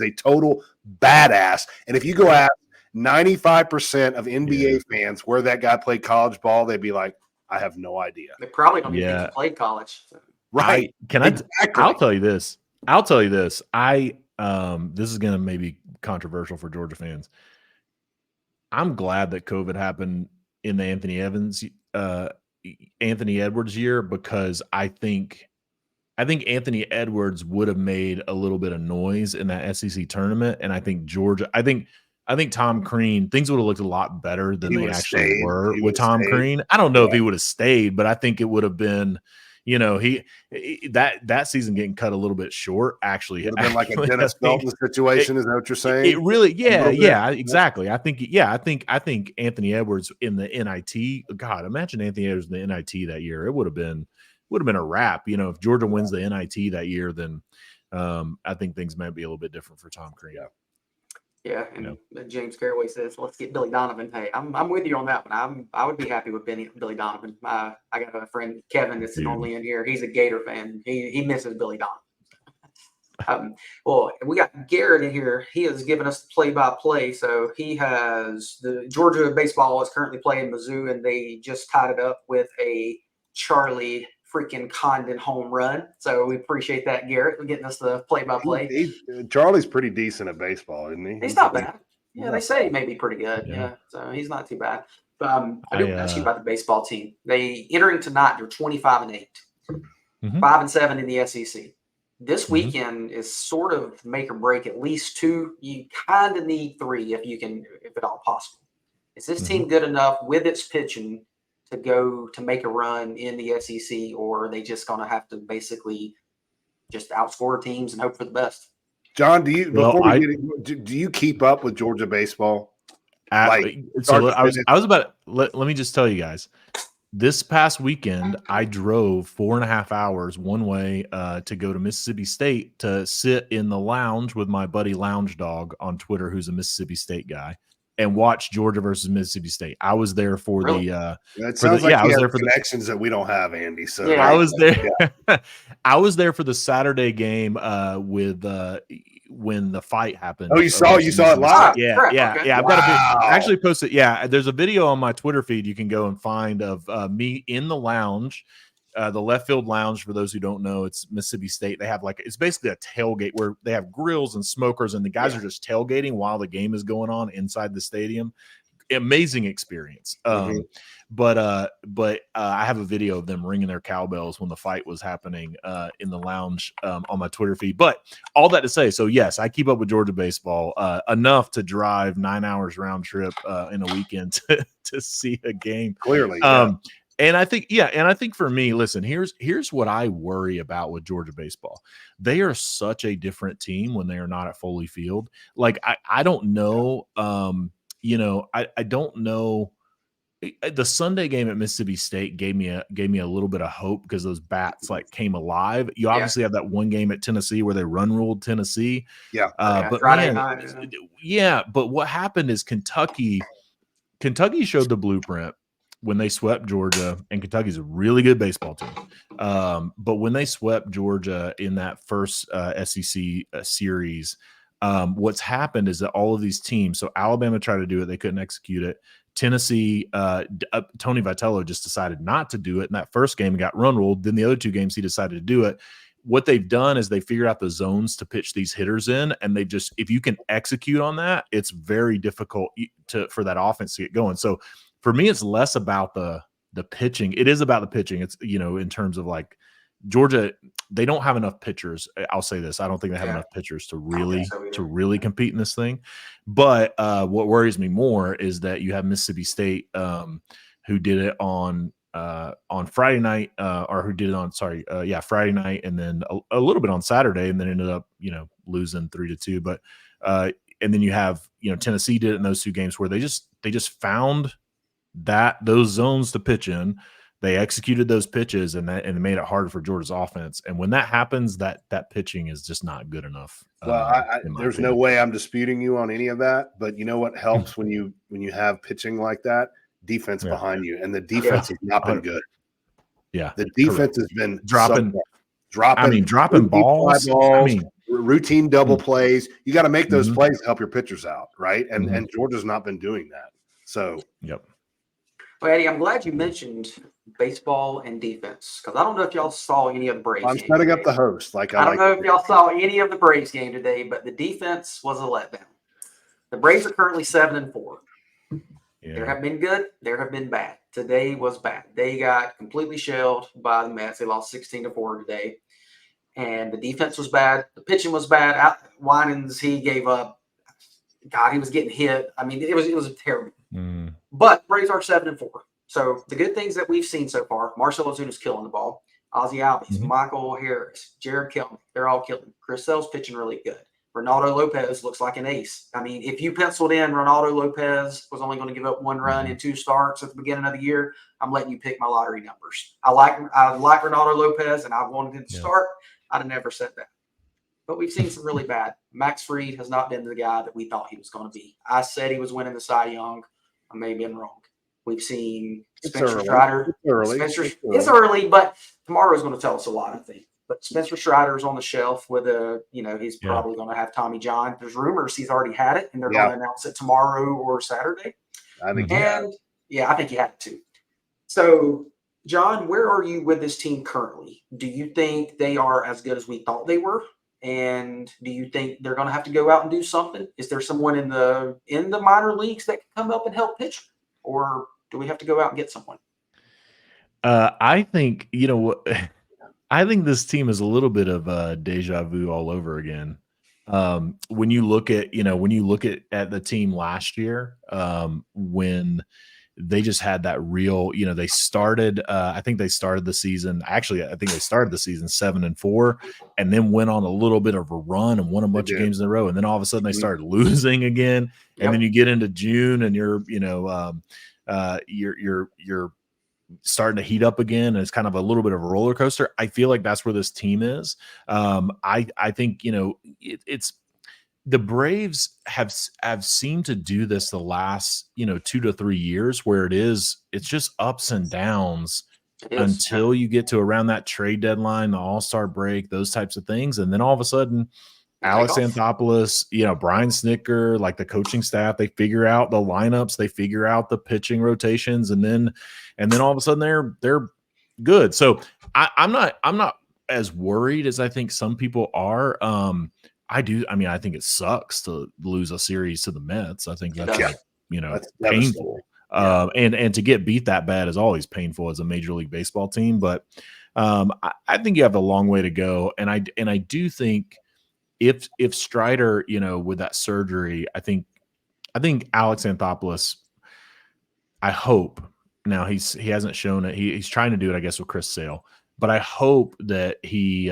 D: a total badass. And if you go ask 95% of NBA fans where that guy played college ball, they'd be like, I have no idea.
B: They probably don't even think he played college.
D: Right.
C: I'll tell you this. This is going to maybe controversial for Georgia fans. I'm glad that COVID happened in the Anthony Edwards year, because I think Anthony Edwards would have made a little bit of noise in that SEC tournament, and I think Georgia, I think Tom Crean, things would have looked a lot better than they actually were with Tom Crean. I don't know if he would have stayed, but I think it would have been, that season getting cut a little bit short. Actually,
D: it would have been like a Dennis Felton situation. Is that what you're saying?
C: It really, exactly. I think Anthony Edwards in the NIT. God, imagine Anthony Edwards in the NIT that year. It would have been a wrap. If Georgia wins the NIT that year, then I think things might be a little bit different for Tom Crean.
B: Yeah, and James Caraway says, "Let's get Billy Donovan." Hey, I'm with you on that one. I would be happy with Billy Donovan. I got a friend, Kevin, that's normally in here. He's a Gator fan. He misses Billy Donovan. Well, we got Garrett in here. He has given us play-by-play. So he has the Georgia baseball is currently playing Mizzou, and they just tied it up with a Charlie freaking Condon home run. So we appreciate that, Garrett, for getting us the play-by-play.
D: Charlie's pretty decent at baseball, isn't he?
B: He's not bad. Yeah, they say he may be pretty good. Yeah, so he's not too bad. But I do want to ask you about the baseball team. They entering tonight, they're 25-8, 5-7 in the SEC. This weekend is sort of make or break. At least 2. You kind of need 3 if at all possible. Is this team good enough with its pitching to go to make a run in the SEC, or are they just going to have to basically just outscore teams and hope for the best?
D: John, do you keep up with Georgia baseball?
C: Let me just tell you guys, this past weekend, I drove 4.5 hours one way to go to Mississippi State to sit in the lounge with my buddy Lounge Dog on Twitter, who's a Mississippi State guy, and watch Georgia versus Mississippi State. I was there for
D: that sounds like I was there for connections that we don't have, Andy. So
C: I was there. Yeah. I was there for the Saturday game with when the fight happened.
D: Oh, you saw it live?
C: Yeah. I've got I actually posted. Yeah, there's a video on my Twitter feed you can go and find of me in the lounge. The left field lounge, for those who don't know, it's Mississippi State. They have it's basically a tailgate where they have grills and smokers, and the guys are just tailgating while the game is going on inside the stadium. Amazing experience. But I have a video of them ringing their cowbells when the fight was happening in the lounge on my Twitter feed. But all that to say, so yes, I keep up with Georgia baseball
D: enough
C: to drive 9 hours round trip in a weekend to see a game.
D: Clearly,
C: And I think for me, listen, here's what I worry about with Georgia baseball. They are such a different team when they are not at Foley Field. Like I don't know, I don't know. The Sunday game at Mississippi State gave me a little bit of hope because those bats like came alive. You obviously have that one game at Tennessee where they run ruled Tennessee.
D: Yeah.
C: But
B: Friday
C: man,
B: night.
C: but what happened is Kentucky showed the blueprint when they swept Georgia, and Kentucky's a really good baseball team. But when they swept Georgia in that first SEC series, what's happened is that all of these teams, so Alabama tried to do it, they couldn't execute it. Tennessee, Tony Vitello just decided not to do it in that first game and got run ruled. Then the other two games he decided to do it. What they've done is they figured out the zones to pitch these hitters in, and they just, if you can execute on that, it's very difficult for that offense to get going. So for me, it's less about the pitching. It is about the pitching. It's, in terms of like Georgia, they don't have enough pitchers. I'll say this. I don't think they have enough pitchers to really compete in this thing. But what worries me more is that you have Mississippi State who did it on Friday night, or who did it on Friday night, and then a little bit on Saturday, and then ended up losing 3-2. But and then you have Tennessee did it in those two games where they just found those zones to pitch in. They executed those pitches, and it made it harder for Georgia's offense. And when that happens, that pitching is just not good enough.
D: Well, there's no way I'm disputing you on any of that. But you know what helps when you have pitching like that? Defense behind you, and the defense has not been good.
C: Yeah,
D: the defense has been
C: dropping balls.
D: Routine double plays. You got to make those plays to help your pitchers out, right? And Georgia's not been doing that. So,
C: yep.
B: Well, Eddie, I'm glad you mentioned baseball and defense, because I don't know if y'all saw any of the Braves.
D: I'm setting up the host. I
B: don't know if y'all saw any of the Braves game today, but the defense was a letdown. The Braves are currently 7-4. Yeah. There have been good. There have been bad. Today was bad. They got completely shelled by the Mets. They lost 16-4 today. And the defense was bad. The pitching was bad. Winans, he gave up. God, he was getting hit. I mean, it was terrible. But Braves are 7-4. So the good things that we've seen so far, Marcell Ozuna's killing the ball. Ozzie Albies, Michael Harris, Jared Kelman, they're all killing. Chris Sale's pitching really good. Ronaldo Lopez looks like an ace. I mean, if you penciled in Ronaldo Lopez was only going to give up one run in 2 starts at the beginning of the year, I'm letting you pick my lottery numbers. I like Ronaldo Lopez, and I wanted him to start. I'd have never said that. But we've seen some really bad. Max Fried has not been the guy that we thought he was going to be. I said he was winning the Cy Young. I may have been wrong. We've seen Spencer Strider. It's early, but tomorrow's going to tell us a lot, I think. But Spencer Strider's on the shelf with he's probably going to have Tommy John. There's rumors he's already had it, and they're going to announce it tomorrow or Saturday. I think I think he had it too. So, John, where are you with this team currently? Do you think they are as good as we thought they were? And do you think they're going to have to go out and do something? Is there someone in the minor leagues that can come up and help pitch? Or do we have to go out and get someone?
C: I think, I think this team is a little bit of deja vu all over again. When you look at the team last year, when they just had that real, they started, I think they started the season, I think they started the season 7-4 and then went on a little bit of a run and won a bunch of games in a row. And then all of a sudden they started losing again. And then you get into June and you're starting to heat up again. And it's kind of a little bit of a roller coaster. I feel like that's where this team is. I think, it's, the Braves have seemed to do this the last 2 to 3 years, where it's just ups and downs until you get to around that trade deadline, the All-Star break, those types of things, and then all of a sudden, Alex Anthopoulos, Brian Snicker, like the coaching staff, they figure out the lineups, they figure out the pitching rotations, and then all of a sudden they're good. So I'm not as worried as I think some people are. I think it sucks to lose a series to the Mets. I think that's that's painful. And to get beat that bad is always painful as a Major League Baseball team. But I think you have a long way to go. And I do think if Strider, with that surgery, I think Alex Anthopoulos, I hope Now he hasn't shown it. He's trying to do it, I guess, with Chris Sale. But I hope that he,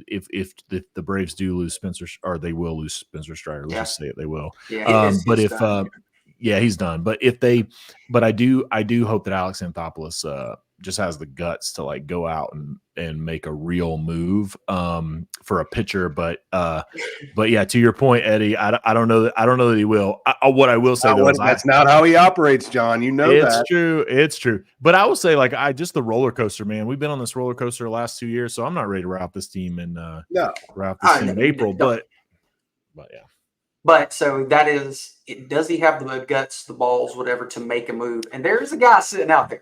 C: if the Braves do lose Spencer, or they will lose Spencer Strider, let's just say it, they will.
B: Yeah,
C: but if,
B: done.
C: Yeah, he's done. But I do hope that Alex Anthopoulos just has the guts to like go out and make a real move for a pitcher. But yeah, to your point, Eddie, I don't know that he will. What I will say though is
D: that's not how he operates, John. You know
C: it's
D: that.
C: true. It's true. But I will say, like, just the roller coaster, man. We've been on this roller coaster the last 2 years, so I'm not ready to wrap this team in April. But yeah.
B: But so that is, does he have the guts, the balls, whatever, to make a move? And there's a guy sitting out there.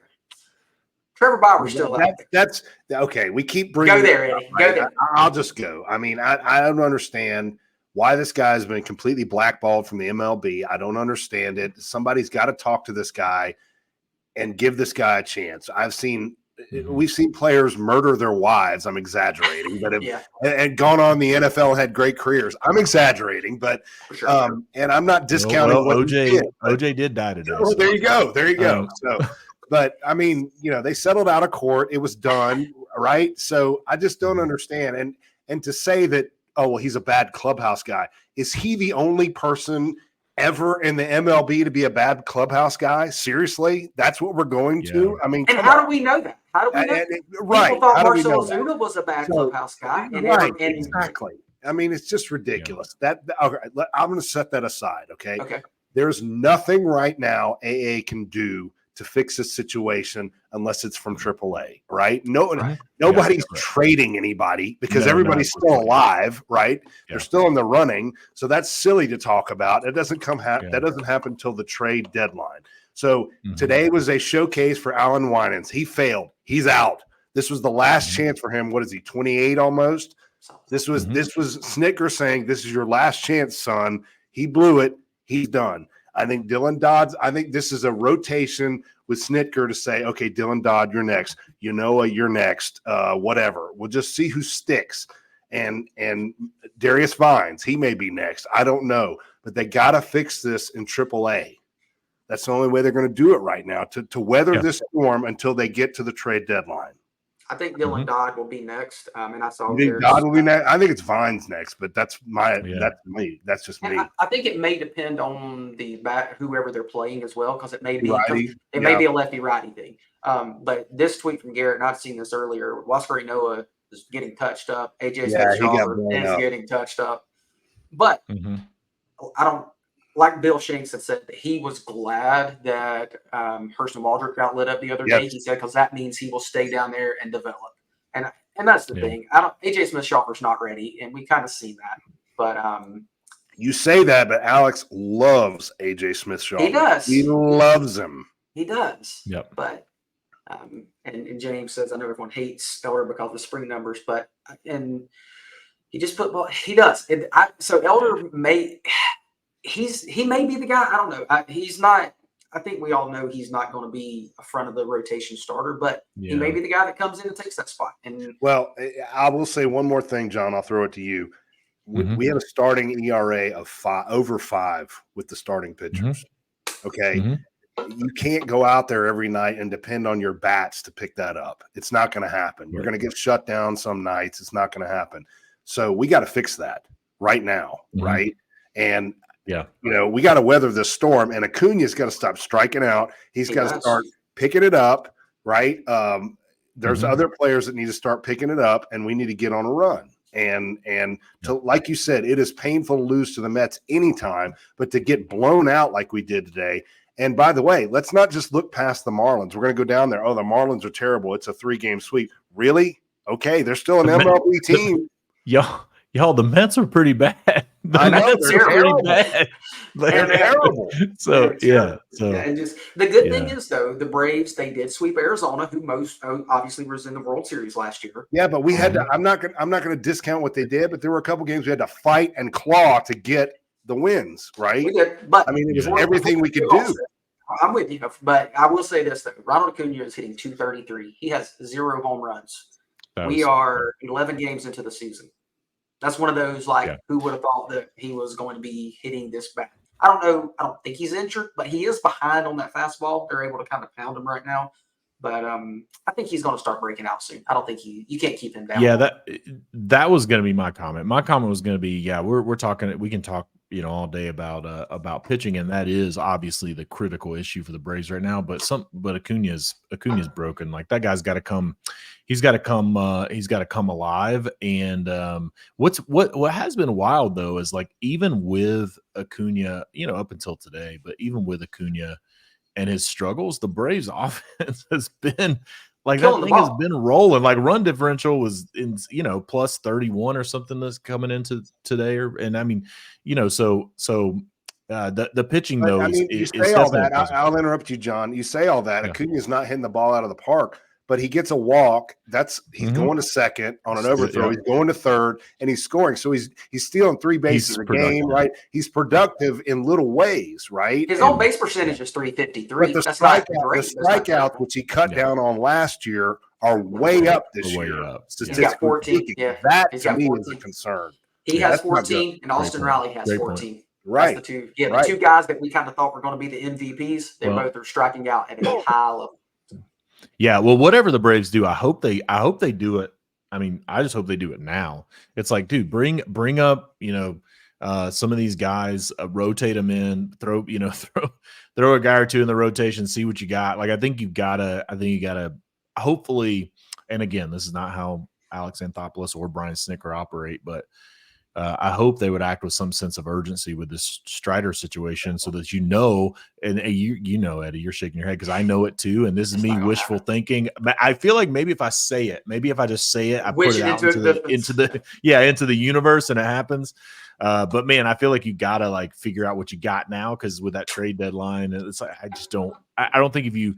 B: Trevor Bauer's still out there.
D: That's okay. We keep bringing.
B: Go there, Eddie.
D: Right?
B: Go there.
D: I'll just go. I mean, I don't understand why this guy has been completely blackballed from the MLB. I don't understand it. Somebody's got to talk to this guy and give this guy a chance. We've seen players murder their wives. I'm exaggerating, but and gone on the NFL and had great careers. I'm exaggerating, but and I'm not discounting what
C: OJ did die today.
D: Oh, there you go. So, but I mean, they settled out of court. It was done, right? So I just don't understand. And to say that, oh, well, he's a bad clubhouse guy. Is he the only person ever in the MLB to be a bad clubhouse guy? Seriously? That's what we're going to? I mean,
B: and how do we know that? How do we know?
D: Right.
B: People thought Marcell Ozuna was a bad clubhouse guy.
D: Exactly. I mean, it's just ridiculous. Okay, I'm going to set that aside, okay? There's nothing right now AA can do to fix this situation unless it's from AAA, right? Nobody's trading anybody because everybody's still alive, right? They're still in the running, so that's silly to talk about. It doesn't that doesn't happen until the trade deadline. So today was a showcase for Alan Winans. He failed. He's out. This was the last chance for him. What is he? 28 almost. This was Snitker saying, "This is your last chance, son." He blew it. He's done. I think Dylan Dodd, I think this is a rotation with Snitker to say, okay, Dylan Dodd, you're next. You're next. Whatever. We'll just see who sticks. And Darius Vines, he may be next. I don't know. But they got to fix this in AAA. That's the only way they're going to do it right now, to weather this storm until they get to the trade deadline.
B: I think Dylan Dodd will be next. And I saw
D: Dodd will be next. I think it's Vines next, but that's that's me. That's just me.
B: I think it may depend on whoever they're playing as well, because it may be may be a lefty righty thing. But this tweet from Garrett, and I've seen this earlier. Huascar Ynoa is getting touched up. AJ Smith-Shawver is getting touched up. But I don't like Bill Shanks had said that he was glad that Hurston Waldrop got lit up the other day. He said, because that means he will stay down there and develop. And that's the thing. AJ Smith-Shawver's not ready, and we kind of see that. But
D: you say that, but Alex loves AJ Smith-Shawver.
B: He does.
D: He loves him.
B: He does.
C: Yep.
B: But and James says, I know everyone hates Elder because of the spring numbers, but and he just he does. So Elder may. He may be the guy. I don't know. He's not. I think we all know he's not going to be a front of the rotation starter, but he may be the guy that comes in and takes that spot. And
D: I will say one more thing, John. I'll throw it to you. We had a starting ERA of over 5 with the starting pitchers. Okay, you can't go out there every night and depend on your bats to pick that up. It's not going to happen. You're going to get shut down some nights. It's not going to happen. So we got to fix that right now, right? And we got to weather this storm, and Acuna's got to stop striking out. He's got to start picking it up, right? There's other players that need to start picking it up, and we need to get on a run. And to, like you said, it is painful to lose to the Mets anytime, but to get blown out like we did today. And by the way, let's not just look past the Marlins. We're going to go down there. Oh, the Marlins are terrible. It's a 3-game sweep. Really? Okay, they're still an MLB team.
C: Y'all, the Mets are pretty bad.
D: I know,
C: Mets are pretty bad.
D: They're terrible.
C: So
B: and just the good thing is though, the Braves, they did sweep Arizona, who obviously was in the World Series last year.
D: Yeah, but we had to. I'm not going to discount what they did, but there were a couple games we had to fight and claw to get the wins. Right?
B: We did, but
D: I mean, it was everything we could do.
B: I'm with you, but I will say this though: Ronald Acuna is hitting .233. He has 0 home runs. We are 11 games into the season. That's one of those, who would have thought that he was going to be hitting this bad? I don't know. I don't think he's injured, but he is behind on that fastball. They're able to kind of pound him right now. But I think he's going to start breaking out soon. I don't think you can't keep him down.
C: Yeah, that was going to be my comment. My comment was going to be, we're talking. We can talk, all day about pitching, and that is obviously the critical issue for the Braves right now. But Acuna's broken. Like, that guy's got to come. He's got to come. He's got to come alive. And what has been wild though is, like, even with Acuna, up until today, but even with Acuna and his struggles, the Braves offense has been like, that thing has been rolling. Like, run differential was in, plus 31 or something that's coming into today. And I mean, so the pitching though,
D: you say all that. I'll interrupt you, John. You say all that. Acuna's not hitting the ball out of the park, but he gets a walk. He's going to second on an overthrow. He's going to third, and he's scoring. So he's stealing 3 bases a game, right? He's productive in little ways, right?
B: His on base percentage is 353.
D: But the strikeouts, which he cut down on last year, are way up this year.
B: He's got 14. Yeah,
D: that to me is a concern.
B: He has 14, and Austin Riley has 14.
D: Right.
B: That's the two. Yeah, the two guys that we kind of thought were going to be the MVPs. They both are striking out at a high level.
C: Yeah, well, whatever the Braves do, I hope they do it. I mean, I just hope they do it now. It's like, dude, bring up, some of these guys, rotate them in, throw a guy or two in the rotation, see what you got. Like, I think you gotta hopefully, and again, this is not how Alex Anthopoulos or Brian Snicker operate, but I hope they would act with some sense of urgency with this Strider situation, so that and Eddie, you're shaking your head because I know it too, and this is me wishful thinking. I feel like maybe if I just say it, I put it out into the universe, and it happens. But man, I feel like you gotta, like, figure out what you got now, because with that trade deadline, it's like, I don't think if you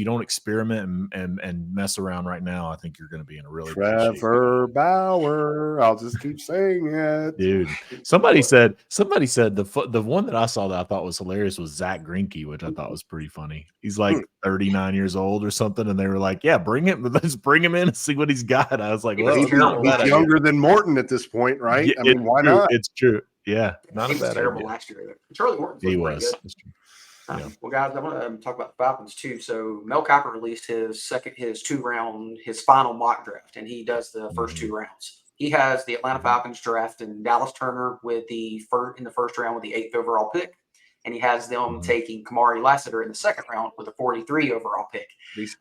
C: don't experiment and mess around right now, I think you're going to be in a really
D: Trevor Bauer. I'll just keep saying it,
C: dude. Somebody said the one that I saw that I thought was hilarious was Zach Greinke, which I thought was pretty funny. He's like 39 years old or something, and they were like, "Yeah, let's bring him in and see what he's got." I was like, "Well,
D: he's younger than Morton at this point, right?
C: Yeah,
D: I mean, why not?
C: It's true. Yeah, not
B: he
C: a
B: was
C: bad
B: terrible
C: idea.
B: Last year. Charlie Morton was pretty good. Well, guys, I want to talk about the Falcons too. So Mel Kiper released his final mock draft, and he does the first 2 rounds. He has the Atlanta Falcons drafting Dallas Turner in the first round with the 8th overall pick, and he has them taking Kamari Lassiter in the 2nd round with a 43 overall pick.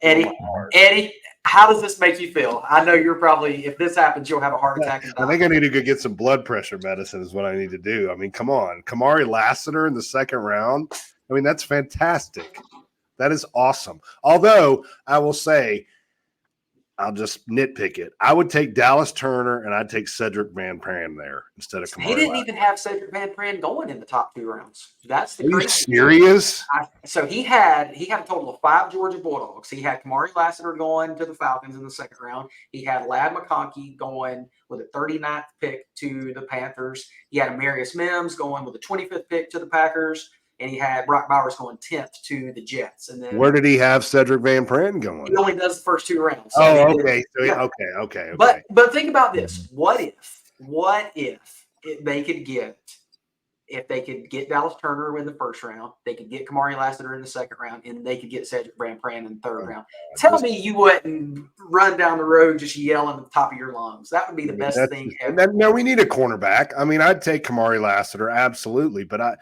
B: Eddie, how does this make you feel? I know you're probably, if this happens, you'll have a heart attack.
D: I think I need to go get some blood pressure medicine is what I need to do. I mean, come on. Kamari Lassiter in the 2nd round. I mean, that's fantastic. That is awesome. Although I will say, I'll just nitpick it. I would take Dallas Turner and I'd take Cedric Van Pran there instead of Kamari.
B: He didn't even have Cedric Van Pran going in the top 2 rounds. That's the
D: crazy. Serious?
B: So he had a total of 5 Georgia Bulldogs. He had Kamari Lassiter going to the Falcons in the 2nd round. He had Ladd McConkey going with a 39th pick to the Panthers. He had Amarius Mims going with a 25th pick to the Packers. And he had Brock Bowers going 10th to the Jets. And then
D: where did he have Cedric Van Pran going?
B: He only does the first 2 rounds.
D: So okay. Okay.
B: But think about this. What if they could get Dallas Turner in the 1st round, they could get Kamari Lassiter in the 2nd round, and they could get Cedric Van Pran in the 3rd round. Tell me you wouldn't run down the road just yelling at the top of your lungs. That would be the best thing ever.
D: No, we need a cornerback. I mean, I'd take Kamari Lassiter, absolutely, but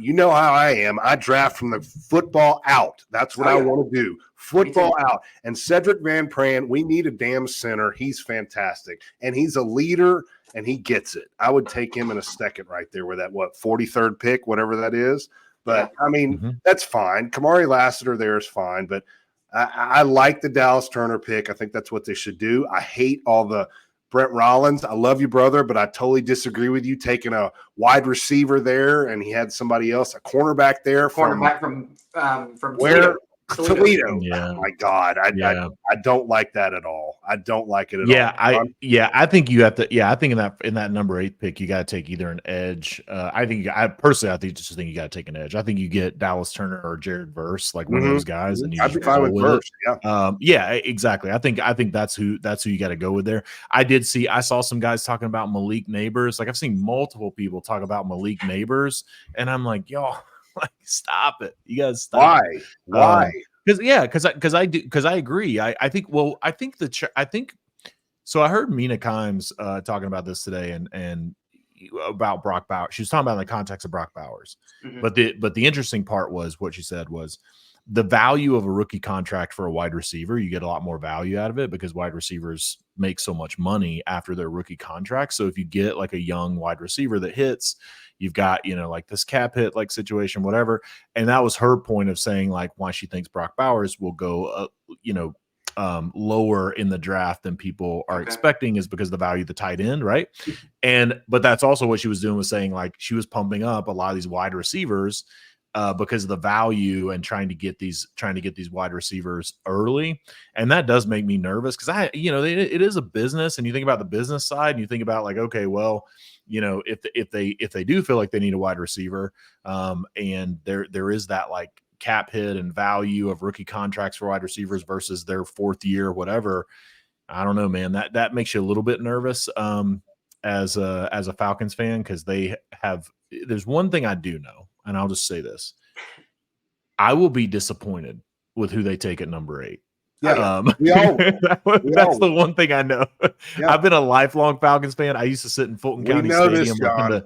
D: you know how I am. I draft from the football out. That's what I want to do. Football out. And Cedric Van Pran, we need a damn center. He's fantastic. And he's a leader, and he gets it. I would take him in a 2nd right there with that, 43rd pick, whatever that is. But, I mean, that's fine. Kamari Lassiter there is fine. But I like the Dallas Turner pick. I think that's what they should do. I hate all the Brent Rollins, I love you, brother, but I totally disagree with you taking a wide receiver there, and he had somebody else, a cornerback there.
B: Cornerback from Toledo.
D: Toledo.
C: Yeah.
D: Oh my God. I don't like that at all. I don't like it at all.
C: I think you have to. I think in that number 8 pick, you got to take either an edge. I think you got to take an edge. I think you get Dallas Turner or Jared Verse, like one of those guys, and you
D: I'd
C: just
D: be fine with Verse.
C: Yeah, exactly. I think that's who you got to go with there. I saw some guys talking about Malik Neighbors. Like I've seen multiple people talk about Malik Neighbors, and I'm like, y'all, like stop it. You guys stop.
D: Why?
C: Because I agree. I think so. I heard Mina Kimes talking about this today and about Brock Bowers. She was talking about in the context of Brock Bowers.
B: Mm-hmm.
C: But the interesting part was what she said was the value of a rookie contract for a wide receiver. You get a lot more value out of it because wide receivers make so much money after their rookie contract. So if you get like a young wide receiver that hits, you've got, like this cap hit like situation, whatever. And that was her point of saying like why she thinks Brock Bowers will go, lower in the draft than people are expecting is because of the value of the tight end, right? But that's also what she was doing, was saying like she was pumping up a lot of these wide receivers because of the value and trying to get these wide receivers early. And that does make me nervous because it is a business, and you think about the business side and you think about like, okay, well, if they do feel like they need a wide receiver, and there is that like cap hit and value of rookie contracts for wide receivers versus their 4th year, whatever. I don't know, man, that makes you a little bit nervous as a Falcons fan, because there's one thing I do know, and I'll just say this. I will be disappointed with who they take at number 8.
D: Yeah,
C: that's the one thing I know. Yeah. I've been a lifelong Falcons fan. I used to sit in Fulton County Stadium.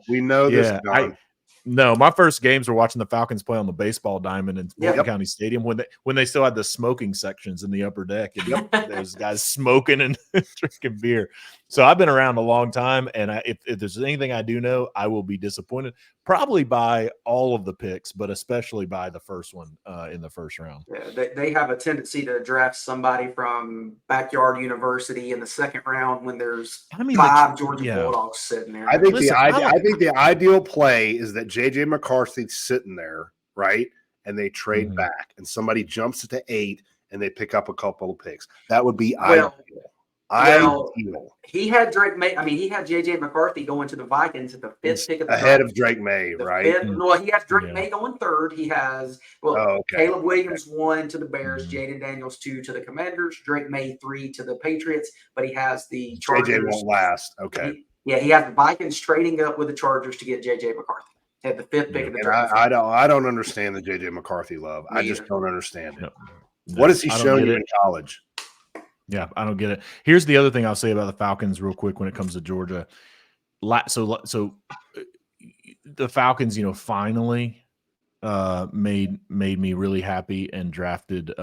D: We know this, John.
C: No, my first games were watching the Falcons play on the baseball diamond in Fulton County Stadium when they still had the smoking sections in the upper deck, and there's guys smoking and drinking beer. So I've been around a long time, and if there's anything I do know, I will be disappointed probably by all of the picks, but especially by the first one in the first round.
B: Yeah, they have a tendency to draft somebody from Backyard University in the second round when there's 5 Georgia Bulldogs sitting there.
D: I think the ideal play is that J.J. McCarthy's sitting there, right? And they trade back, and somebody jumps to 8, and they pick up a couple of picks. That would be ideal.
B: He had Drake May. I mean, he had J.J. McCarthy going to the Vikings at the 5th pick of the
D: ahead
B: draft.
D: of Drake May, right?
B: Well, he has Drake May going 3rd. He has Caleb Williams 1 to the Bears, Jaden Daniels 2 to the Commanders, Drake May 3 to the Patriots. But he has the Chargers.
D: J.J. won't last. Okay.
B: He has the Vikings trading up with the Chargers to get J.J. McCarthy at the 5th pick of the draft.
D: I don't understand the J.J. McCarthy love. I just don't understand it. What has he shown you in college?
C: Yeah, I don't get it. Here's the other thing I'll say about the Falcons real quick when it comes to Georgia. So the Falcons, finally made me really happy and drafted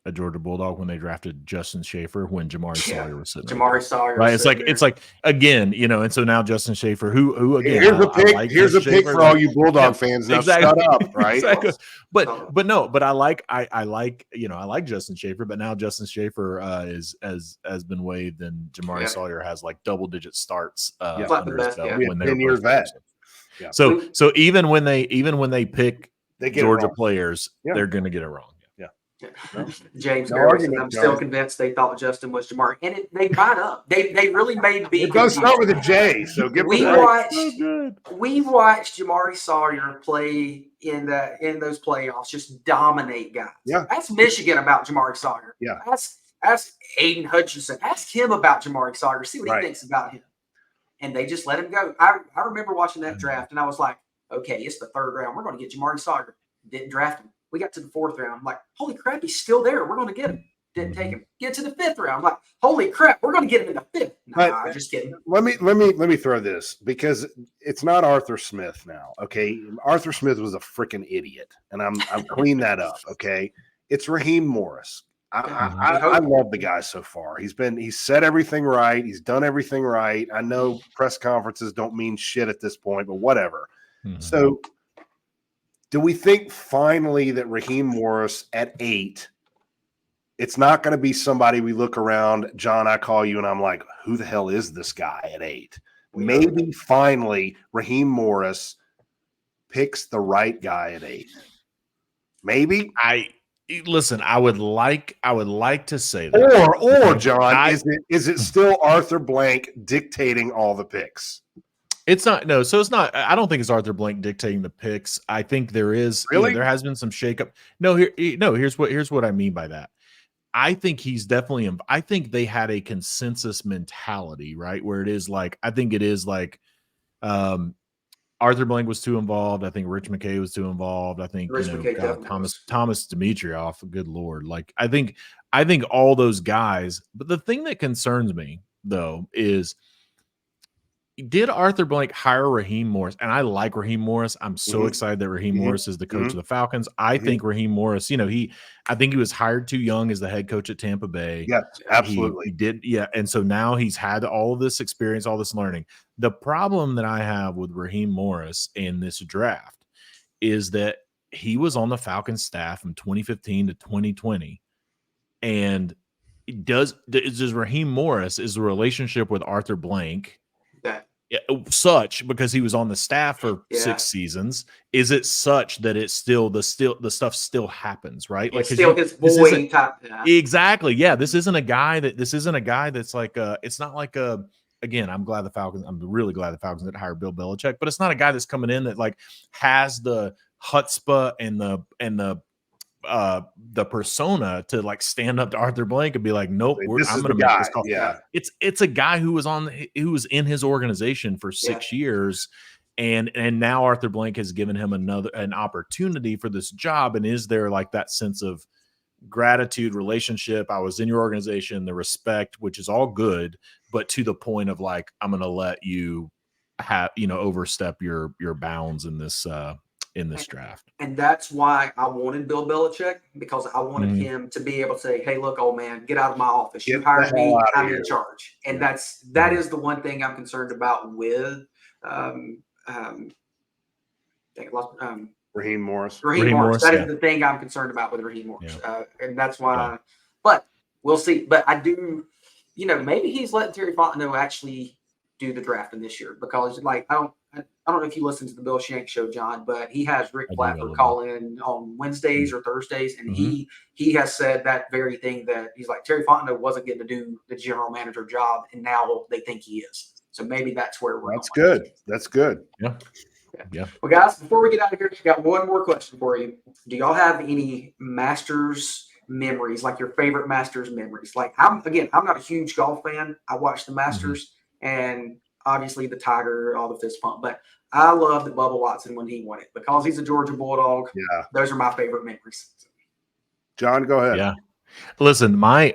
C: a Georgia Bulldog when they drafted Justin Schaefer when Jamari Sawyer was sitting there.
B: Jamari Sawyer.
C: Right. It's like again, and so now Justin Schaefer, who again,
D: here's a pick for all you Bulldog fans. Now shut up, right?
C: Exactly. But I like Justin Schaefer, but now Justin Schaefer has been waived, and Jamari Sawyer has like double-digit starts under his belt when they're
D: 10-year vet.
C: Yeah. So even when they pick Georgia players, they're going to get it wrong.
B: James Garrison, I'm still convinced they thought Justin was Jamari, and they might up. They really may be.
D: It does start with a J, so
B: we watched Jamari Sawyer play in those playoffs, just dominate guys.
D: Yeah,
B: that's Michigan about Jamari Sawyer.
D: Yeah,
B: ask Aiden Hutchinson. Ask him about Jamari Sawyer. See what he thinks about him. And they just let him go. I remember watching that draft, and I was like, okay, it's the 3rd round. We're going to get Jamari Sawyer. Didn't draft him. We got to the 4th round. I'm like, holy crap, he's still there. We're going to get him. Didn't take him. Get to the 5th round. I'm like, holy crap, we're going to get him in the 5th. Nah, just kidding.
D: Let me throw this, because it's not Arthur Smith now. Okay, Arthur Smith was a freaking idiot, and I'm cleaning that up. Okay, it's Raheem Morris. I love the guy so far. He's said everything right. He's done everything right. I know press conferences don't mean shit at this point, but whatever. Mm-hmm. So, do we think finally that Raheem Morris at 8, it's not going to be somebody we look around, John, I call you, and I'm like, who the hell is this guy at 8? Maybe finally Raheem Morris picks the right guy at 8. Maybe?
C: Listen, I would like to say that.
D: Or John, is it still Arthur Blank dictating all the picks?
C: It's not. No, so it's not. I don't think it's Arthur Blank dictating the picks. I think there is.
D: Really?
C: There has been some shakeup. No, here's what I mean by that. I think he's definitely. I think they had a consensus mentality, right? Where it is like, I think it is like, Arthur Blank was too involved. I think Rich McKay was too involved. I think Thomas Dimitrioff. Good Lord, like I think all those guys. But the thing that concerns me though is, did Arthur Blank hire Raheem Morris? And I like Raheem Morris. I'm so excited that Raheem Morris is the coach of the Falcons. I think Raheem Morris, I think he was hired too young as the head coach at Tampa Bay.
D: Yes, absolutely.
C: He did. Yeah. And so now he's had all of this experience, all this learning. The problem that I have with Raheem Morris in this draft is that he was on the Falcons staff from 2015 to 2020. And does Raheem Morris, is the relationship with Arthur Blank such, because he was on the staff for 6 seasons, is it such that it's still the stuff still happens, right? Like,
B: it's still his boy type.
C: Exactly. Yeah. This isn't a guy that's like it's not like again, I'm really glad the Falcons didn't hire Bill Belichick, but it's not a guy that's coming in that like has the chutzpah and the persona to like stand up to Arthur Blank and be like, nope, I'm going to make this call.
D: Yeah.
C: It's a guy who was in his organization for 6 years. And now Arthur Blank has given him an opportunity for this job. And is there like that sense of gratitude, relationship? I was in your organization, the respect, which is all good, but to the point of like, I'm going to let you overstep your bounds in this draft.
B: And that's why I wanted Bill Belichick, because I wanted him to be able to say, hey, look, old man, get out of my office. You hired me, I'm in charge. And that is the one thing I'm concerned about with
D: Raheem Morris.
B: Raheem Morris. That is the thing I'm concerned about with Raheem Morris. And that's why, but we'll see. But I do, maybe he's letting Terry Fontenot actually do the drafting this year, because like, I don't know if you listen to the Bill Shank show, John, but he has Rick Plattford call in on Wednesdays or Thursdays, and he has said that very thing, that he's like, Terry Fontenot wasn't getting to do the general manager job, and now they think he is. So maybe that's where we're
D: going. That's good.
C: Yeah.
B: Well, guys, before we get out of here, I got one more question for you. Do y'all have any Masters memories, like your favorite Masters memories? Like, I'm not a huge golf fan. I watch the Masters and obviously the Tiger, all the fist pump, but I love the Bubba Watson when he won it, because he's a Georgia Bulldog.
D: Yeah.
B: Those are my favorite memories.
D: John, go ahead.
C: Yeah. Listen, my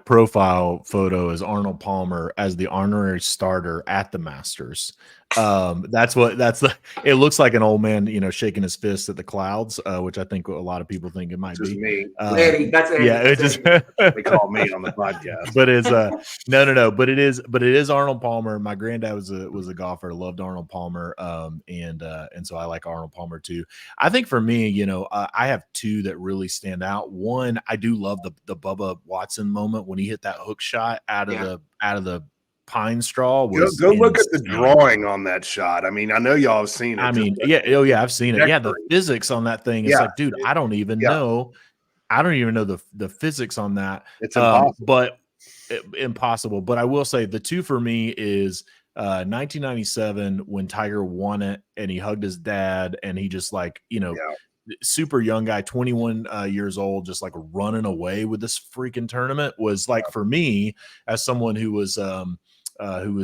C: profile photo is Arnold Palmer as the honorary starter at the Masters. It looks like an old man, shaking his fist at the clouds, which I think a lot of people think it might be.
D: Me.
B: Eddie, that's Eddie.
C: Yeah,
D: they call me on the podcast.
C: But it's no. But it is Arnold Palmer. My granddad was a golfer, loved Arnold Palmer, and so I like Arnold Palmer too. I think for me, I have two that really stand out. One, I do love the Bubba Watson moment when he hit that hook shot out of the pine straw.
D: Go look at the drawing on that shot. I mean, I know y'all have seen it.
C: I mean, I've seen it. Yeah, the physics on that thing. It's like, dude, I don't even know. I don't even know the physics on that.
D: It's impossible.
C: Impossible. But I will say the two for me is 1997 when Tiger won it and he hugged his dad, and he just like, super young guy, 21 years old, just like running away with this freaking tournament was like, for me, as someone who was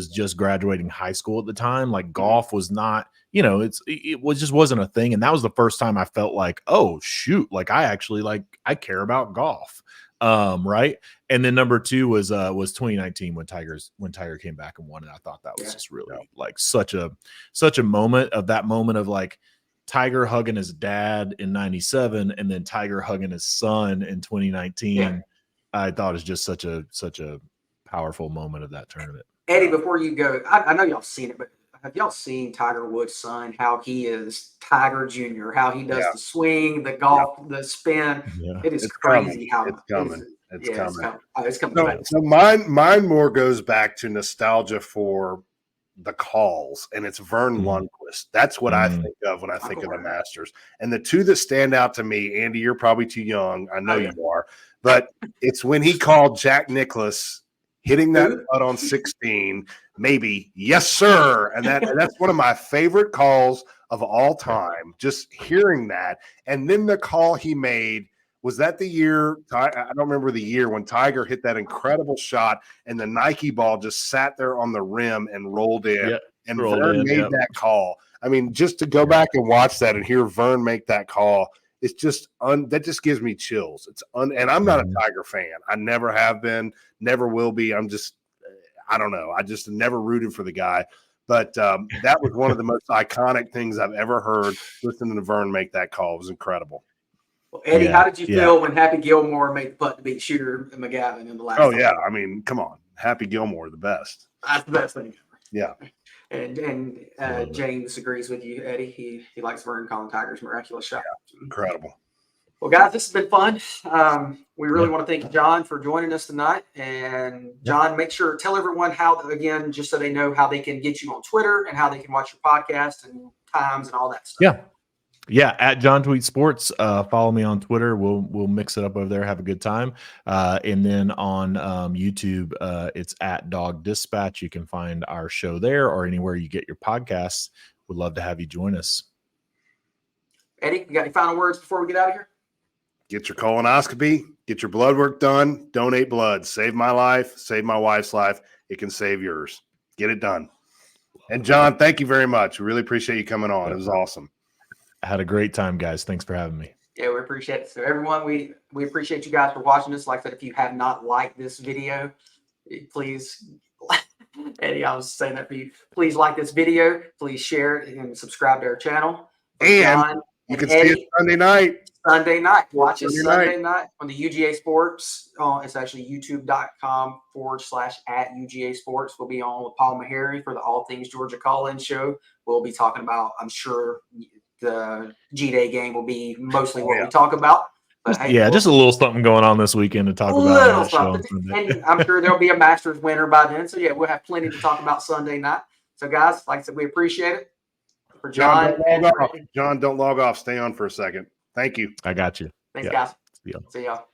C: just graduating high school at the time, like golf was not, it just wasn't a thing. And that was the first time I felt like, oh shoot, like I actually I care about golf. Right. And then number two was 2019 when Tiger came back and won it. I thought that was just really like such a moment of like Tiger hugging his dad in 97 and then Tiger hugging his son in 2019.
B: Yeah.
C: I thought it was just such a powerful moment of that tournament.
B: Eddie, before you go, I know y'all seen it, but have y'all seen Tiger Woods' son, how he is Tiger Jr., how he does the swing, the golf, the spin?
C: Yeah.
B: It is crazy how
D: it's coming.
B: It's coming.
D: So mine more goes back to nostalgia for the calls, and it's Vern Lundquist. That's what I think of when I think of the Masters. And the two that stand out to me, Andy, you're probably too young. I know you are, but it's when he called Jack Nicklaus hitting that putt on 16, maybe, yes, sir. And that's one of my favorite calls of all time, just hearing that. And then the call he made, was that the year? I don't remember the year when Tiger hit that incredible shot and the Nike ball just sat there on the rim and rolled in. Yep, and Vern made that call. I mean, just to go back and watch that and hear Vern make that call, it's just that just gives me chills. And I'm not a Tiger fan. I never have been, never will be. I don't know. I just never rooted for the guy. But that was one of the most iconic things I've ever heard. Listening to Vern make that call, it was incredible.
B: Well, Eddie, how did you feel when Happy Gilmore made the putt to beat Shooter McGavin in the last?
D: Oh yeah, I mean, come on, Happy Gilmore, the best.
B: That's the best thing ever.
D: Yeah.
B: And James agrees with you, Eddie. He likes Vern calling Tiger's miraculous shot.
D: Yeah, incredible.
B: Well, guys, this has been fun. We really want to thank John for joining us tonight. And John, make sure tell everyone how, again, just so they know how they can get you on Twitter and how they can watch your podcast and times and all that stuff.
C: Yeah, at John Tweet Sports. Follow me on Twitter. We'll mix it up over there. Have a good time. And then on YouTube, it's at Dog Dispatch. You can find our show there or anywhere you get your podcasts. Would love to have you join us.
B: Eddie, you got any final words before we get out of here?
D: Get your colonoscopy. Get your blood work done. Donate blood. Save my life. Save my wife's life. It can save yours. Get it done. And John, thank you very much. We really appreciate you coming on. It was awesome.
C: I had a great time, guys. Thanks for having me.
B: Yeah, we appreciate it. So everyone, we appreciate you guys for watching this. Like I said, if you have not liked this video, please, Eddie, I was saying that for you. Please like this video. Please share it and subscribe to our channel.
D: And John, you can see it Sunday night.
B: Sunday night. Watch it Sunday night on the UGA Sports. It's actually youtube.com/@UGA Sports. We'll be on with Paul Meharry for the All Things Georgia Call-In show. We'll be talking about, I'm sure, the G-Day game will be mostly what we talk about. But hey,
C: just a little something going on this weekend to talk about. A little something.
B: And I'm sure there'll be a Masters winner by then. So, we'll have plenty to talk about Sunday night. So, guys, like I said, we appreciate it. For John,
D: don't log off. Stay on for a second. Thank you.
C: I got you.
B: Thanks, guys.
C: See y'all.
B: See y'all.